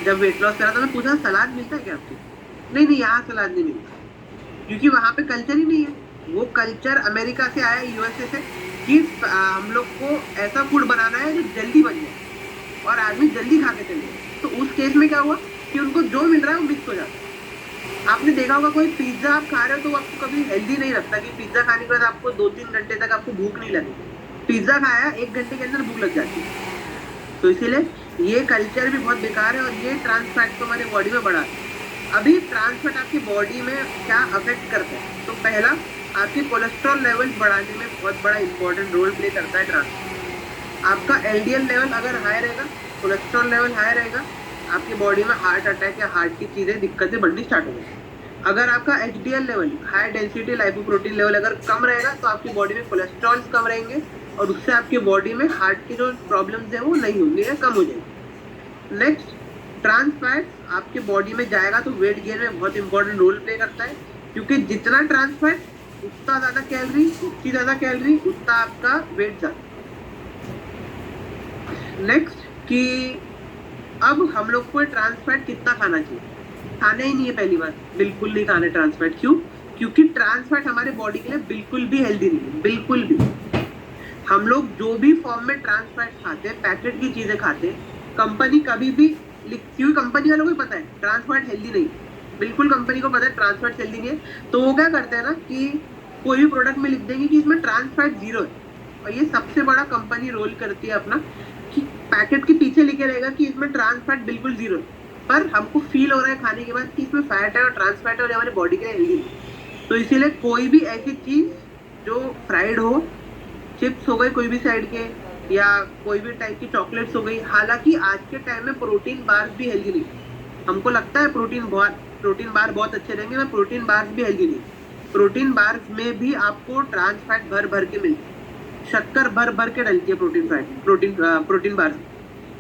जब वेट लॉस करा था, मैं पूछा सलाद मिलता है क्या आपको? नहीं नहीं, यहाँ सलाद नहीं मिलता, क्योंकि वहाँ पे कल्चर ही नहीं है। वो कल्चर अमेरिका से आया, यूएसए से, कि हम लोग को ऐसा फूड बनाना है जो जल्दी बन जाए और आदमी जल्दी खा के चले। तो उस केस में क्या हुआ कि उनको जो मिल रहा है वो मिक्स हो जाता है। आपने देखा होगा कोई पिज्जा आप खा रहे हो तो आपको कभी हेल्दी नहीं लगता, कि पिज्जा खाने के बाद आपको 2-3 घंटे तक आपको भूख नहीं लगेगी। पिज्जा खाया 1 घंटे के अंदर भूख लग जाती है। तो इसीलिए ये कल्चर भी बहुत बेकार है, और ये ट्रांस फैट को हमारे बॉडी में बढ़ाता है। अभी ट्रांस फैट आपकी बॉडी में क्या अफेक्ट करता है? तो पहला, आपके कोलेस्ट्रॉल लेवल बढ़ाने में बहुत बड़ा इंपॉर्टेंट रोल प्ले करता है ट्रांस। आपका एलडीएल लेवल अगर हाई रहेगा, कोलेस्ट्रॉल लेवल हाई रहेगा, आपकी बॉडी में हार्ट अटैक या हार्ट की चीजें दिक्कतें बढ़नी स्टार्ट हो जाएगी। अगर आपका HDL level, high density lipoprotein level अगर कम रहेगा, तो आपकी बॉडी में कोलेस्ट्रॉल कम रहेंगे, और उससे आपकी बॉडी में हार्ट की जो प्रॉब्लम्स है वो नहीं होंगे या कम हो जाएंगे। नेक्स्ट, ट्रांस फैट आपके बॉडी में जाएगा तो वेट गेन में बहुत इंपॉर्टेंट रोल प्ले करता है, क्योंकि जितना ट्रांस फैट उतना ज्यादा कैलोरी, उतनी ज्यादा कैलोरी उतना आपका वेट ज्यादा। नेक्स्ट, कि अब हम लोग को ट्रांस फैट कितना खाना चाहिए? खाना ही नहीं है, पहली बात बिल्कुल नहीं खाना ट्रांस फैट। क्यों? क्योंकि ट्रांस फैट हमारे बॉडी के लिए बिल्कुल भी हेल्दी नहीं है, बिल्कुल भी। हम लोग जो भी फॉर्म में ट्रांस फैट खाते हैं, पैकेट की चीजें खाते हैं, कंपनी कभी भी लिखती हुई, कंपनी वालों को भी पता है ट्रांस फैट हेल्दी नहीं, बिल्कुल कंपनी को पता है ट्रांस फैट हेल्दी नहीं है। तो वो क्या करते हैं ना, कि कोई भी प्रोडक्ट में लिख देंगे कि इसमें ट्रांस फैट 0 है, और ये सबसे बड़ा कंपनी रोल करती है अपना, कि पैकेट के पीछे लिखे रहेगा कि इसमें ट्रांस फैट बिल्कुल 0 है, पर हमको फील हो रहा है खाने के बाद कि इसमें फैट है और ट्रांस फैट है, और हमारी बॉडी के लिए हेल्दी है। तो इसीलिए कोई भी ऐसी चीज जो फ्राइड हो, चिप्स हो गए कोई भी साइड के, या कोई भी टाइप की चॉकलेट्स हो गई, हालांकि आज के टाइम में प्रोटीन बार्स भी हेल्दी नहीं। हमको लगता है प्रोटीन बार बहुत अच्छे रहेंगे, मैं प्रोटीन बार्स भी हेल्दी नहीं। प्रोटीन बार्स में भी आपको ट्रांस फैट भर भर के मिलती है, शक्कर भर भर के डलती है प्रोटीन बार।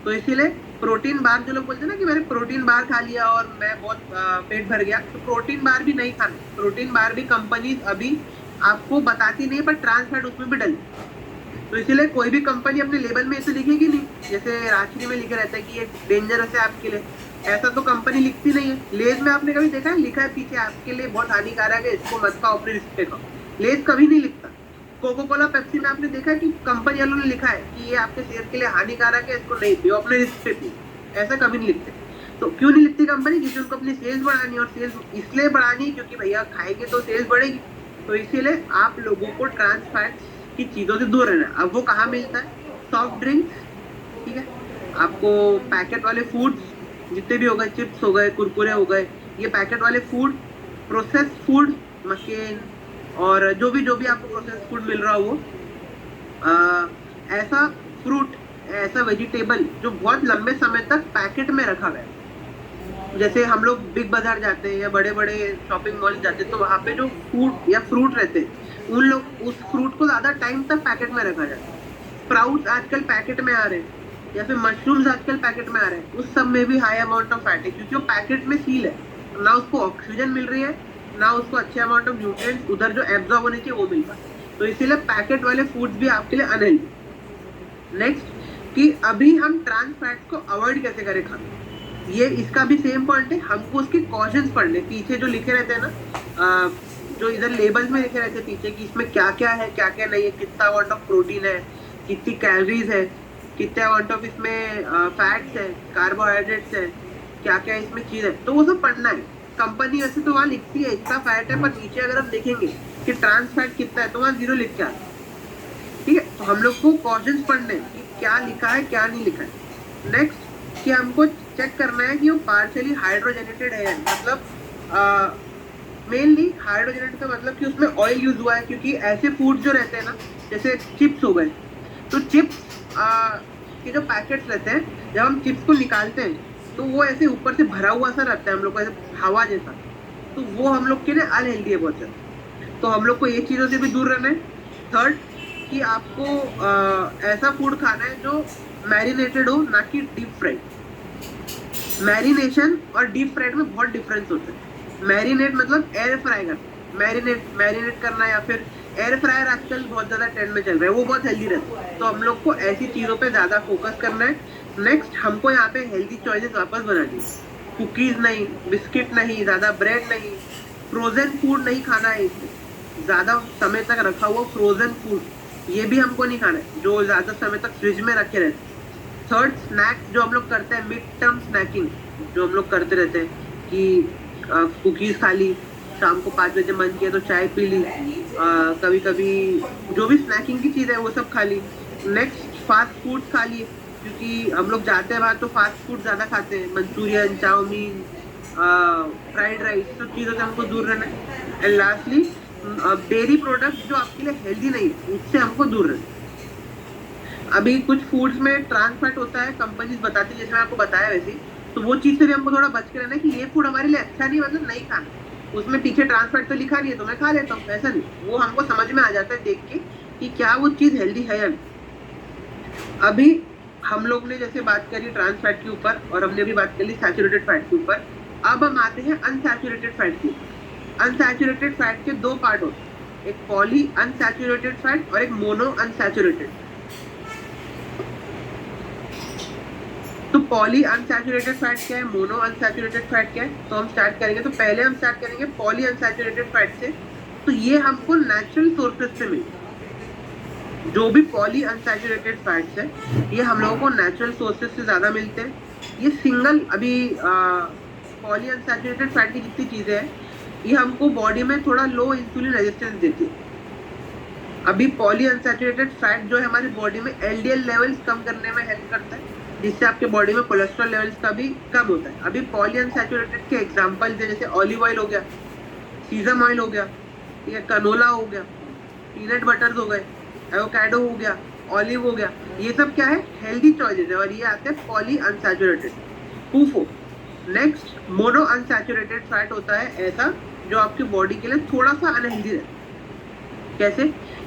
तो इसीलिए प्रोटीन बार, जो लोग बोलते हैं ना कि मैंने प्रोटीन बार खा लिया और मैं बहुत पेट भर गया, तो प्रोटीन बार भी नहीं खाना। प्रोटीन बार भी कंपनीज अभी आपको बताती नहीं, पर ट्रांस फैट उसमें भी डलती। तो इसीलिए कोई भी कंपनी अपने लेबल में ऐसे लिखेगी नहीं, जैसे राशि में लिखा रहता है कि ये डेंजरस है आपके लिए, ऐसा तो कंपनी लिखती नहीं है। लेज में आपने कभी देखा है लिखा है पीछे आपके लिए बहुत हानिकारक है, इसको मत खाओ, अपने रिस्क पे खाओ? लेज कभी नहीं लिखता। कोको कोला, पेप्सी में आपने देखा है कि कंपनी वालों ने लिखा है कि ये आपके सेहत के लिए हानिकारक है, इसको नहीं पियो, अपने रिस्क पे पियो? ऐसा कभी नहीं लिखते। तो क्यों नहीं लिखती कंपनी? क्योंकि उनको अपनी सेल्स बढ़ानी, और सेल्स इसलिए बढ़ानी क्योंकि भैया खाएंगे तो सेल्स बढ़ेगी। तो इसीलिए आप लोगों को ट्रांस फैट की चीजों से दूर रहना है। अब वो कहाँ मिलता है? सॉफ्ट ड्रिंक्स, ठीक है, आपको पैकेट वाले फूड्स जितने भी हो गए, चिप्स हो गए, कुरकुरे हो गए, ये पैकेट वाले फूड, प्रोसेस फूड, मकेन, और जो भी आपको प्रोसेस फूड मिल रहा हो वो, ऐसा फ्रूट ऐसा वेजिटेबल जो बहुत लंबे समय तक पैकेट में रखा गया है। जैसे हम लोग बिग बाजार जाते हैं या बड़े बड़े शॉपिंग मॉल जाते हैं, तो वहाँ पे जो फूड या फ्रूट रहते हैं, उन लोग उस फ्रूट को ज्यादा टाइम तक पैकेट में रखा जाता है। स्प्राउट्स आजकल पैकेट में आ रहे हैं, या फिर मशरूम्स आजकल पैकेट में आ रहे हैं, उस सब में भी हाई अमाउंट ऑफ फैट है, क्योंकि वो पैकेट में सील है, ना उसको ऑक्सीजन मिल रही है, ना उसको अच्छे अमाउंट ऑफ न्यूट्रिएंट्स उधर जो एब्जॉर्ब होने चाहिए वो मिल पा है। तो इसीलिए पैकेट वाले फूड्स भी आपके लिए अनहेल्दी। नेक्स्ट, कि अभी हम ट्रांस फैट्स को अवॉइड कैसे करें खाना, ये इसका भी सेम पॉइंट है। हमको उसके कॉशंस पढ़ने, पीछे जो लिखे रहते हैं ना, जो इधर लेबल्स में लिखे रहते हैं पीछे कि इसमें क्या क्या है क्या क्या नहीं है, कितना अमाउंट ऑफ प्रोटीन है, कितनी कैलोरीज है, कितने अमाउंट ऑफ इसमें फैट्स है, कार्बोहाइड्रेट्स है, क्या क्या इसमें चीज है, तो वो सब पढ़ना है। कंपनी वैसे तो वहाँ लिखती है इतना फैट है, पर नीचे अगर हम देखेंगे कि ट्रांस फैट कितना है तो वहाँ 0 लिख के आता है। ठीक है, तो हम लोग को कॉशंस पढ़ने हैं कि क्या लिखा है क्या नहीं लिखा है। नेक्स्ट, कि हमको चेक करना है कि वो पार्शियली हाइड्रोजनेटेड है, मतलब मेनली हाइड्रोजनेटेड का मतलब कि उसमें ऑयल यूज हुआ है, क्योंकि ऐसे फूड जो रहते हैं ना, जैसे चिप्स हो गए, तो चिप्स के जो पैकेट्स रहते हैं, जब हम चिप्स को निकालते हैं तो वो ऐसे ऊपर से भरा हुआ सा रहता है हम लोग को, ऐसे हवा जैसा, तो वो हम लोग के लिए अनहेल्दी है बहुत ज़्यादा। तो हम लोग को ये चीज़ों से भी दूर रहना है। थर्ड, कि आपको ऐसा फूड खाना है जो मैरिनेटेड हो, ना कि डीप फ्राइड। मैरिनेशन और डीप फ्राइड में बहुत डिफरेंस होता है। मैरिनेट मतलब एयर फ्राई करना, मैरिनेट करना, या फिर एयर फ्रायर आजकल बहुत ज़्यादा ट्रेंड में चल रहा है, वो बहुत हेल्दी रहता है। तो हम लोग को ऐसी चीज़ों पे ज़्यादा फोकस करना है। नेक्स्ट, हमको यहाँ पे हेल्दी चॉइसेस वापस बनानी है। कुकीज़ नहीं, बिस्किट नहीं, ज़्यादा ब्रेड नहीं, फ्रोजन फूड नहीं खाना है, इसमें ज़्यादा समय तक रखा हुआ फ्रोजन फूड ये भी हमको नहीं खाना है, जो ज़्यादा समय तक फ्रिज में रखे रहते हैं। थर्ड, स्नैक्स जो हम लोग करते हैं, मिड टर्म स्नैकिंग जो हम लोग करते रहते हैं, कि कुकीज़ खा ली, शाम को 5 बजे मन किया तो चाय पी ली, कभी कभी जो भी स्नैकिंग की चीज़ है वो सब खा ली। नेक्स्ट, फास्ट फूड खा लिए, क्योंकि हम लोग जाते हैं बाहर तो फास्ट फूड ज़्यादा खाते हैं, मंचूरियन, चाउमीन, फ्राइड राइस, सब चीज़ों से हमको दूर रहना है। एंड लास्टली, डेयरी प्रोडक्ट्स जो आपके लिए हेल्दी नहीं है, उससे हमको दूर रहना है। अभी कुछ फूड्स में ट्रांस फैट होता है, कंपनीज बताती है, जैसे मैं आपको बताया वैसे, तो वो चीज़ से भी हमको थोड़ा बच के रहना है कि ये फूड हमारे लिए अच्छा नहीं, मतलब नहीं खाना, उसमें पीछे ट्रांस फैट तो लिखा नहीं है तो मैं खा लेता हूँ, ऐसा नहीं, वो हमको समझ में आ जाता है देख के कि क्या वो चीज़ हेल्दी है या नहीं। अभी हम लोग ने जैसे बात करी ट्रांस फैट के ऊपर, और हमने भी बात करी सैचुरेटेड फैट के ऊपर। अब हम आते हैं अनसैचुरेटेड फैट के ऊपर। अनसैचुरेटेड फैट के 2 पार्ट होते हैं, एक पॉली अनसैचुरेटेड फैट और एक मोनो अनसैचुरेटेड। तो पॉली अनसैचुरेटेड फैट क्या है, मोनो अनसैचुरेटेड फैट क्या है, तो हम स्टार्ट करेंगे। तो पहले हम स्टार्ट करेंगे पॉली अनसैचुरेटेड फैट से। तो ये हमको नेचुरल सोर्सेज से मिलता है। जो भी पॉली अनसैचुरेटेड फैट्स है, ये हम लोगों को नेचुरल सोर्सेज से ज़्यादा मिलते हैं। ये सिंगल, अभी पॉली अनसैचुरेटेड फैट की जितनी चीज़ें हैं, ये हमको बॉडी में थोड़ा लो इंसुलिन रेजिस्टेंस देती है। अभी पॉली अनसैचुरेटेड फैट जो है हमारी बॉडी में एलडीएल लेवल्स कम करने में हेल्प करता है, जिससे आपके बॉडी में कोलेस्ट्रॉल लेवल्स का भी कम होता है। अभी पॉली अनसैचुरेटेड के एग्जांपल्स है, जैसे ऑलिव ऑयल हो गया, सीजम ऑयल हो गया, ठीक है, कनोला हो गया, पीनट बटर्स हो गए, एवोकाडो हो गया, ऑलिव हो गया, ये सब क्या है, हेल्दी चॉइसेस है, और ये आते हैं पॉली अनसैचुरेटेड। टूफो। नेक्स्ट, मोनो अनसैचुरेटेड फैट होता है ऐसा जो आपकी बॉडी के लिए थोड़ा सा अनहेल्दी रहता है। कैसे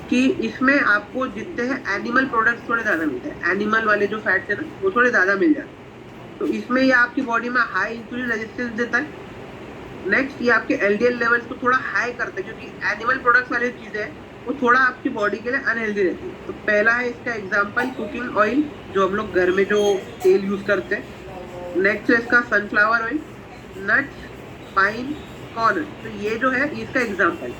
कि इसमें आपको जितने हैं एनिमल प्रोडक्ट्स थोड़े ज़्यादा मिलते हैं, एनिमल वाले जो फैट्स है ना वो थोड़े ज़्यादा मिल जाते हैं। तो इसमें ये आपकी बॉडी में हाई इंसुलिन रेजिस्टेंस देता है। नेक्स्ट, ये आपके एलडीएल लेवल्स को थोड़ा हाई करता है, क्योंकि एनिमल प्रोडक्ट्स वाली चीज़ें हैं वो थोड़ा आपकी बॉडी के लिए अनहेल्दी रहती है। तो पहला है इसका एग्जांपल कुकिंग ऑयल, जो हम लोग घर में जो तेल यूज़ करते हैं। नेक्स्ट है इसका sunflower oil, nuts, pine, corn, तो ये जो है इसका एग्जांपल।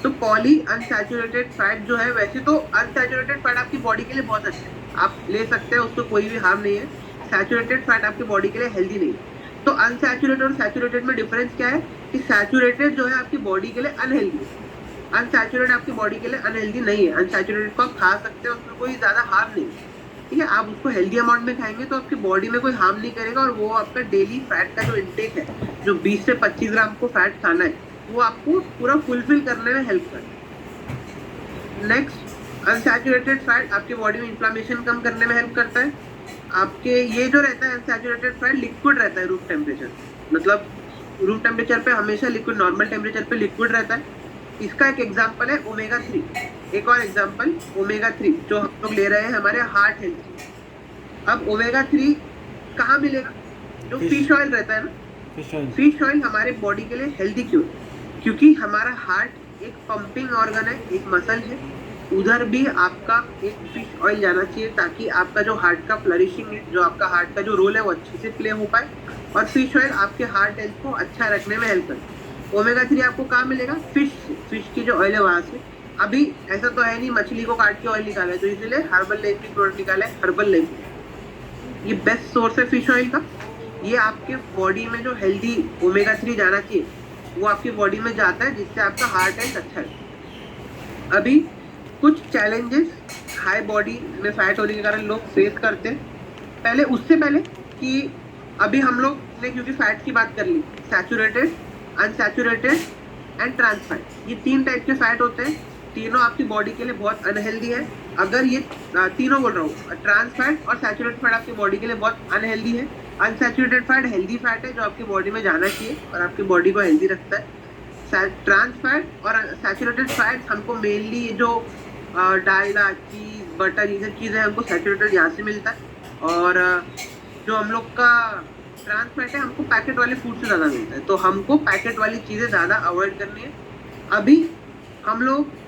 तो पॉली अनसैचुरेटेड फैट जो है, वैसे तो अनसैचुरेटेड फैट आपकी बॉडी के लिए बहुत अच्छा है, आप ले सकते हैं, उसको कोई भी हार्म नहीं है। सैचुरेटेड फैट आपकी बॉडी के लिए हेल्दी नहीं है। तो अनसैचुरेटेड और सैचुरेटेड में डिफरेंस क्या है कि सैचुरेटेड जो है आपकी बॉडी के लिए अनहेल्दी है, अनसैचुरेटेड आपकी बॉडी के लिए अनहेल्दी नहीं है। अनसैचुरेटेड को आप खा सकते हैं, उसमें कोई ज़्यादा हार्म नहीं है, ठीक है। आप उसको हेल्दी अमाउंट में खाएंगे तो आपकी बॉडी में कोई हार्म नहीं करेगा, और वो आपका डेली फैट का जो इंटेक है, जो 20 से 25 ग्राम को फैट खाना है, वो आपको पूरा फुलफिल करने में हेल्प करेगा। नेक्स्ट, अनसैचुरेटेड फैट आपके बॉडी में इन्फ्लामेशन कम करने में हेल्प करता है। आपके ये जो रहता है अनसैचुरेटेड फैट लिक्विड रहता है रूम टेम्परेचर, मतलब रूम टेम्परेचर पे हमेशा लिक्विड, नॉर्मल टेम्परेचर पे लिक्विड रहता है। इसका एक एग्जांपल है ओमेगा 3। एक और एग्जांपल ओमेगा 3 जो हम लोग ले रहे हैं हमारे हार्ट हेल्थ। अब ओमेगा 3 कहाँ मिलेगा? जो फिश ऑयल रहता है ना, फिश ऑयल हमारे बॉडी के लिए हेल्दी क्यों? क्योंकि हमारा हार्ट एक पंपिंग ऑर्गन है, एक मसल है, उधर भी आपका एक फिश ऑयल जाना चाहिए ताकि आपका जो हार्ट का फ्लरिशिंग है, जो आपका हार्ट का जो रोल है वो अच्छे से प्ले हो पाए, और फिश ऑयल आपके हार्ट हेल्थ को अच्छा रखने में हेल्प करे। ओमेगा 3 आपको कहाँ मिलेगा? फिश की जो ऑयल है वहां से। अभी ऐसा तो है नहीं मछली को काट के ऑयल निकाला है, तो इसीलिए हर्बल लाइफ की प्रोडक्ट निकाला है हर्बल लाइफ। ये बेस्ट सोर्स है फिश ऑयल का। ये आपके बॉडी में जो हेल्दी ओमेगा 3 जाना चाहिए वो आपकी बॉडी में जाता है, जिससे आपका हार्ट हेल्थ अच्छा है। अभी कुछ चैलेंजेस हाई बॉडी में फैट होने के कारण लोग फेस करते हैं। उससे पहले कि अभी हम लोग ने क्योंकि फैट की बात कर ली, saturated, unsaturated and trans fat, ये 3 टाइप के फैट होते हैं। तीनों आपकी बॉडी के लिए बहुत अनहेल्दी है। अगर ये तीनों बोल रहा हूँ, ट्रांस फैट और सैचुरेटेड फैट आपकी बॉडी के लिए बहुत अनहेल्दी है। अनसैचुरेटेड फैट हेल्दी फैट है जो आपकी बॉडी में जाना चाहिए और आपकी बॉडी को हेल्दी रखता है। ट्रांस फैट और सैचुरेटेड फैट हमको मेनली जो डालडा, चीज़, बटर, ये सब चीज़ें हमको सैचुरेटेड यहाँ से मिलता है। और जो हम लोग का ट्रांस फैट है हमको पैकेट वाले फूड से ज़्यादा मिलता है, तो हमको पैकेट वाली चीज़ें ज़्यादा अवॉइड करनी है। अभी हम लोग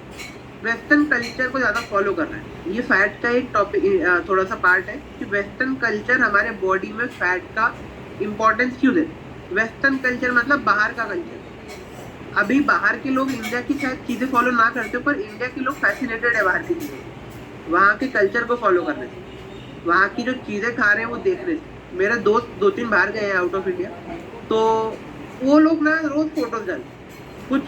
वेस्टर्न कल्चर को ज़्यादा फॉलो कर रहे हैं। ये फैट का एक टॉपिक थोड़ा सा पार्ट है कि वेस्टर्न कल्चर हमारे बॉडी में फैट का इम्पोर्टेंस क्यों दे। वेस्टर्न कल्चर मतलब बाहर का कल्चर। अभी बाहर के लोग इंडिया की शायद चीज़ें फॉलो ना करते हो, पर इंडिया के लोग फैसिनेटेड है बाहर की चीज़ें, वहाँ के कल्चर को फॉलो करने से, वहाँ की जो चीज़ें खा रहे हैं वो देखने से। मेरे दोस्त 2-3 बाहर गए हैं आउट ऑफ इंडिया, तो वो लोग ना रोज़ फोटोज डालते, कुछ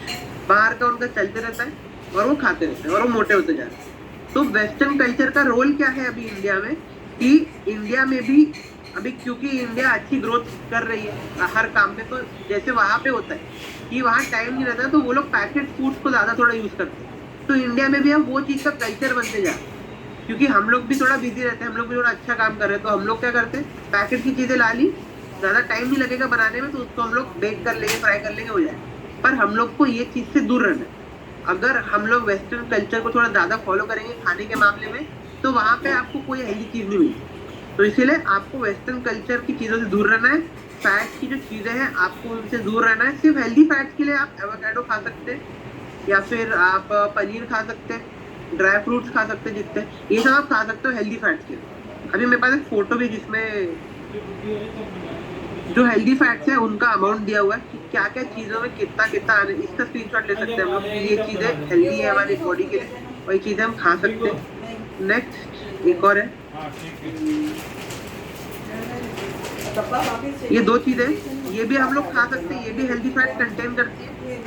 बाहर का उनका चलते रहता है और वो खाते रहते हैं और वो मोटे होते जा रहे हैं। तो वेस्टर्न कल्चर का रोल क्या है अभी इंडिया में, कि इंडिया में भी अभी क्योंकि इंडिया अच्छी ग्रोथ कर रही है हर काम में, तो जैसे वहाँ पे होता है कि वहाँ टाइम नहीं रहता, तो वो लोग पैकेट फूड्स को ज़्यादा थोड़ा यूज़ करते हैं। तो इंडिया में भी अब वो चीज़ का कल्चर बनते जा रहा है, क्योंकि हम लोग भी थोड़ा बिजी रहते हैं, हम लोग भी थोड़ा अच्छा काम कर रहे हैं, तो हम लोग क्या करते हैं, पैकेट की चीज़ें ला ली, ज़्यादा टाइम नहीं लगेगा बनाने में, तो उसको हम लोग बेक कर लेंगे, फ्राई कर लेंगे, हो जाए। पर हम लोग को ये चीज़ से दूर रहना है। अगर हम लोग वेस्टर्न कल्चर को थोड़ा ज़्यादा फॉलो करेंगे खाने के मामले में, तो वहाँ पे आपको कोई हेल्दी चीज़ नहीं मिलेगी। तो इसीलिए आपको वेस्टर्न कल्चर की चीज़ों से दूर रहना है। फैट की जो चीज़ें हैं आपको उनसे दूर रहना है। सिर्फ हेल्दी फैट्स के लिए आप एवोकाडो खा सकते हैं, या फिर आप पनीर खा सकते हैं, ड्राई फ्रूट्स खा सकते हैं, जितने ये सब आप खा सकते हो हेल्दी फैट्स के लिए। अभी मेरे पास एक फ़ोटो भी जिसमें जो हेल्दी फैट्स है उनका अमाउंट दिया हुआ है कि क्या क्या चीज़ों में कितना कितना आने, इसका स्क्रीनशॉट ले सकते हैं हम लोग कि ये चीज़ें हेल्दी है हमारी बॉडी के लिए और ये चीज़ें हम खा सकते हैं। नेक्स्ट एक और है, ये 2 चीज़ें, ये भी हम लोग खा सकते हैं, ये भी हेल्दी फैट कंटेन करती है।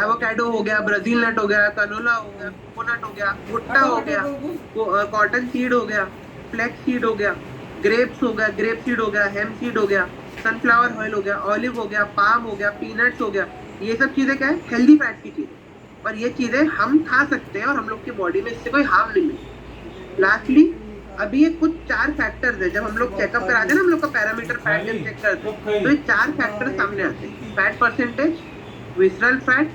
एवोकाडो हो गया, ब्राज़ील नट हो गया, कनोला हो गया, कोकोनट हो गया, भुट्टा हो गया, कॉटन सीड हो गया, फ्लैक्स सीड हो गया, ग्रेप्स हो गया, ग्रेप सीड हो गया, हेम सीड हो गया, सनफ्लावर ऑयल हो गया, ऑलिव हो गया, पाम हो गया, पीनट्स हो गया। ये सब चीज़ें क्या है, हेल्दी फैट की चीज़ें, और ये चीज़ें हम खा सकते हैं और हम लोग की बॉडी में इससे कोई हार्म नहीं मिलती। लास्टली अभी ये कुछ 4 फैक्टर्स है, जब हम लोग चेकअप कराते हैं ना, हम लोग का पैरामीटर फैट जब चेक करते हैं, तो ये 4 फैक्टर सामने आते हैं, fat percentage, visceral fat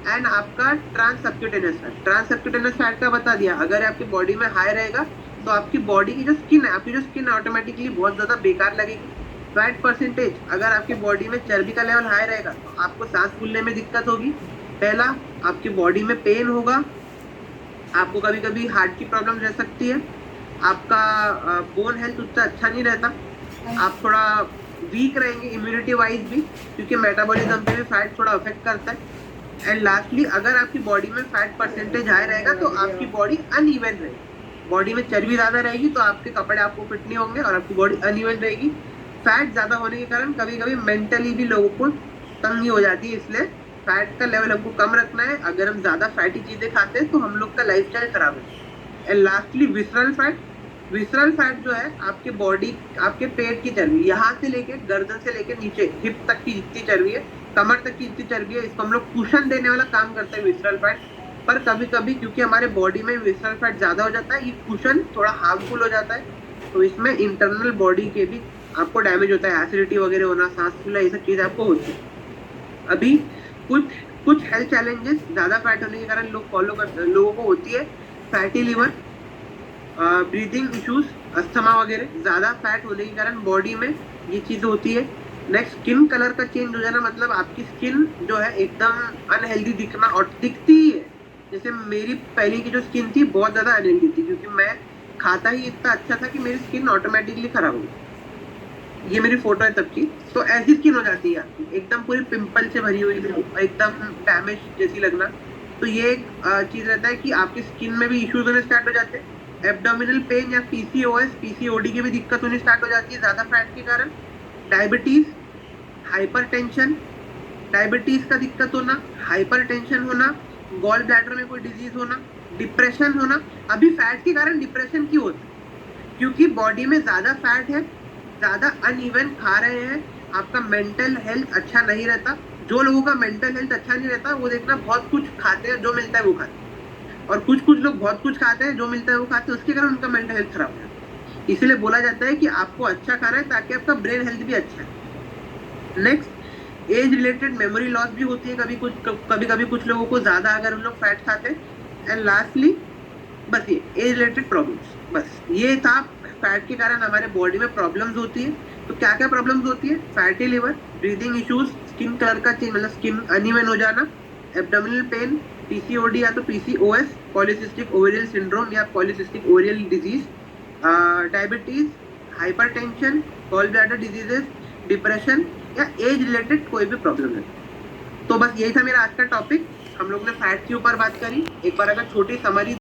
and आपका ट्रांससब्क्यूटेनियस फैट। ट्रांससब्क्यूटेनियस फैट का बता दिया, अगर आपकी बॉडी में हाई रहेगा तो आपकी बॉडी की जो स्किन है, आपकी जो स्किन ऑटोमेटिकली बहुत ज़्यादा बेकार लगेगी। फैट परसेंटेज, अगर आपकी बॉडी में चर्बी का लेवल हाई रहेगा तो आपको सांस फूलने में दिक्कत होगी। पहला, आपकी बॉडी में पेन होगा, आपको कभी कभी हार्ट की प्रॉब्लम रह सकती है, आपका बोन हेल्थ उतना अच्छा नहीं रहता, आप थोड़ा वीक रहेंगे इम्यूनिटी वाइज भी, क्योंकि मेटाबॉलिज्म पे भी फैट थोड़ा अफेक्ट करता है। एंड लास्टली, अगर आपकी बॉडी में फैट परसेंटेज हाई रहेगा तो आपकी बॉडी अनइवन रहेगी। बॉडी में चर्बी ज़्यादा रहेगी तो आपके कपड़े आपको फिट नहीं होंगे और आपकी बॉडी अनइवन रहेगी। फैट ज़्यादा होने के कारण कभी कभी मेंटली भी लोगों को तंगी हो जाती है, इसलिए फैट का लेवल हमको कम रखना है। अगर हम ज़्यादा फैटी चीज़ें खाते हैं तो हम लोग का लाइफस्टाइल खराब है। And lastly visceral fat. Visceral fat जो है आपके बॉडी, आपके पेट की चर्बी, यहाँ से लेके गर्दन से लेके नीचे हिप तक की जितनी चर्बी है, कमर तक की जितनी चर्बी है, इसको हम लोग कुशन देने वाला काम करते हैं विसरल फैट। पर कभी कभी क्योंकि हमारे बॉडी में विसरल फैट ज्यादा हो जाता है, ये कुशन थोड़ा हार्मफुल हो जाता है, तो इसमें इंटरनल बॉडी के भी आपको डैमेज होता है, एसिडिटी वगैरह होना, सांस फूलना, ये सब चीज आपको होती है। अभी कुछ कुछ हेल्थ चैलेंजेस ज्यादा फैट होने के कारण लोगों को होती है। Fatty liver, breathing issues, asthma वगैरह, ज्यादा फैट होने के कारण बॉडी में ये चीज होती है। नेक्स्ट, स्किन कलर का चेंज हो जाना, मतलब आपकी स्किन जो है एकदम अनहेल्दी दिखना, और दिखती ही है। जैसे मेरी पहले की जो स्किन थी बहुत ज्यादा अनहेल्दी थी, क्योंकि मैं खाता ही इतना अच्छा था कि मेरी स्किन ऑटोमेटिकली खराब हो गई। ये मेरी फोटो है तब की। तो ऐसी स्किन हो जाती है आपकी, एकदम पूरी पिंपल से भरी हुई, एकदम डैमेज जैसी लगना। तो ये एक चीज रहता है कि आपकी स्किन में भी इश्यूज होने स्टार्ट हो जाते हैं। एब्डोमिनल पेन या पीसीओएस, पीसीओडी की भी दिक्कत होनी स्टार्ट हो जाती है ज्यादा फैट के कारण। डायबिटीज, हाइपरटेंशन, डायबिटीज का दिक्कत होना, हाइपरटेंशन होना, गॉल ब्लैडर में कोई डिजीज होना, डिप्रेशन होना। अभी फैट के कारण डिप्रेशन क्यों होता है? क्योंकि बॉडी में ज्यादा फैट है, ज्यादा अनइवन खा रहे हैं, आपका मेंटल हेल्थ अच्छा नहीं रहता। जो लोगों का मेंटल हेल्थ अच्छा नहीं रहता वो देखना बहुत कुछ खाते हैं, जो मिलता है वो खाते हैं, और कुछ लोग बहुत कुछ खाते हैं, जो मिलता है वो खाते हैं, उसके कारण उनका मेंटल हेल्थ खराब हो जाता है। इसलिए बोला जाता है कि आपको अच्छा खाना है ताकि आपका ब्रेन हेल्थ भी अच्छा है। Next, age related memory loss भी होती है कभी कभी कुछ लोगों को, ज्यादा अगर उन लोग फैट खाते हैं। एंड लास्टली बस ये एज रिलेटेड प्रॉब्लम्स, बस ये था फैट के कारण हमारे बॉडी में प्रॉब्लम्स होती है। तो क्या क्या प्रॉब्लम्स होती है? Fatty liver, breathing issues, skin colour का चेंज मतलब स्किन अनइवन हो जाना, एब्डोमिनल पेन, पीसीओडी या तो पीसीओएस, पॉलीसिस्टिक ओवेरियल सिंड्रोम या polycystic ovarian disease, diabetes, hypertension, gall bladder diseases, depression या एज रिलेटेड कोई भी प्रॉब्लम है। तो बस यही था मेरा आज का टॉपिक। हम लोग ने फैट के ऊपर बात करी। एक बार अगर छोटी समरी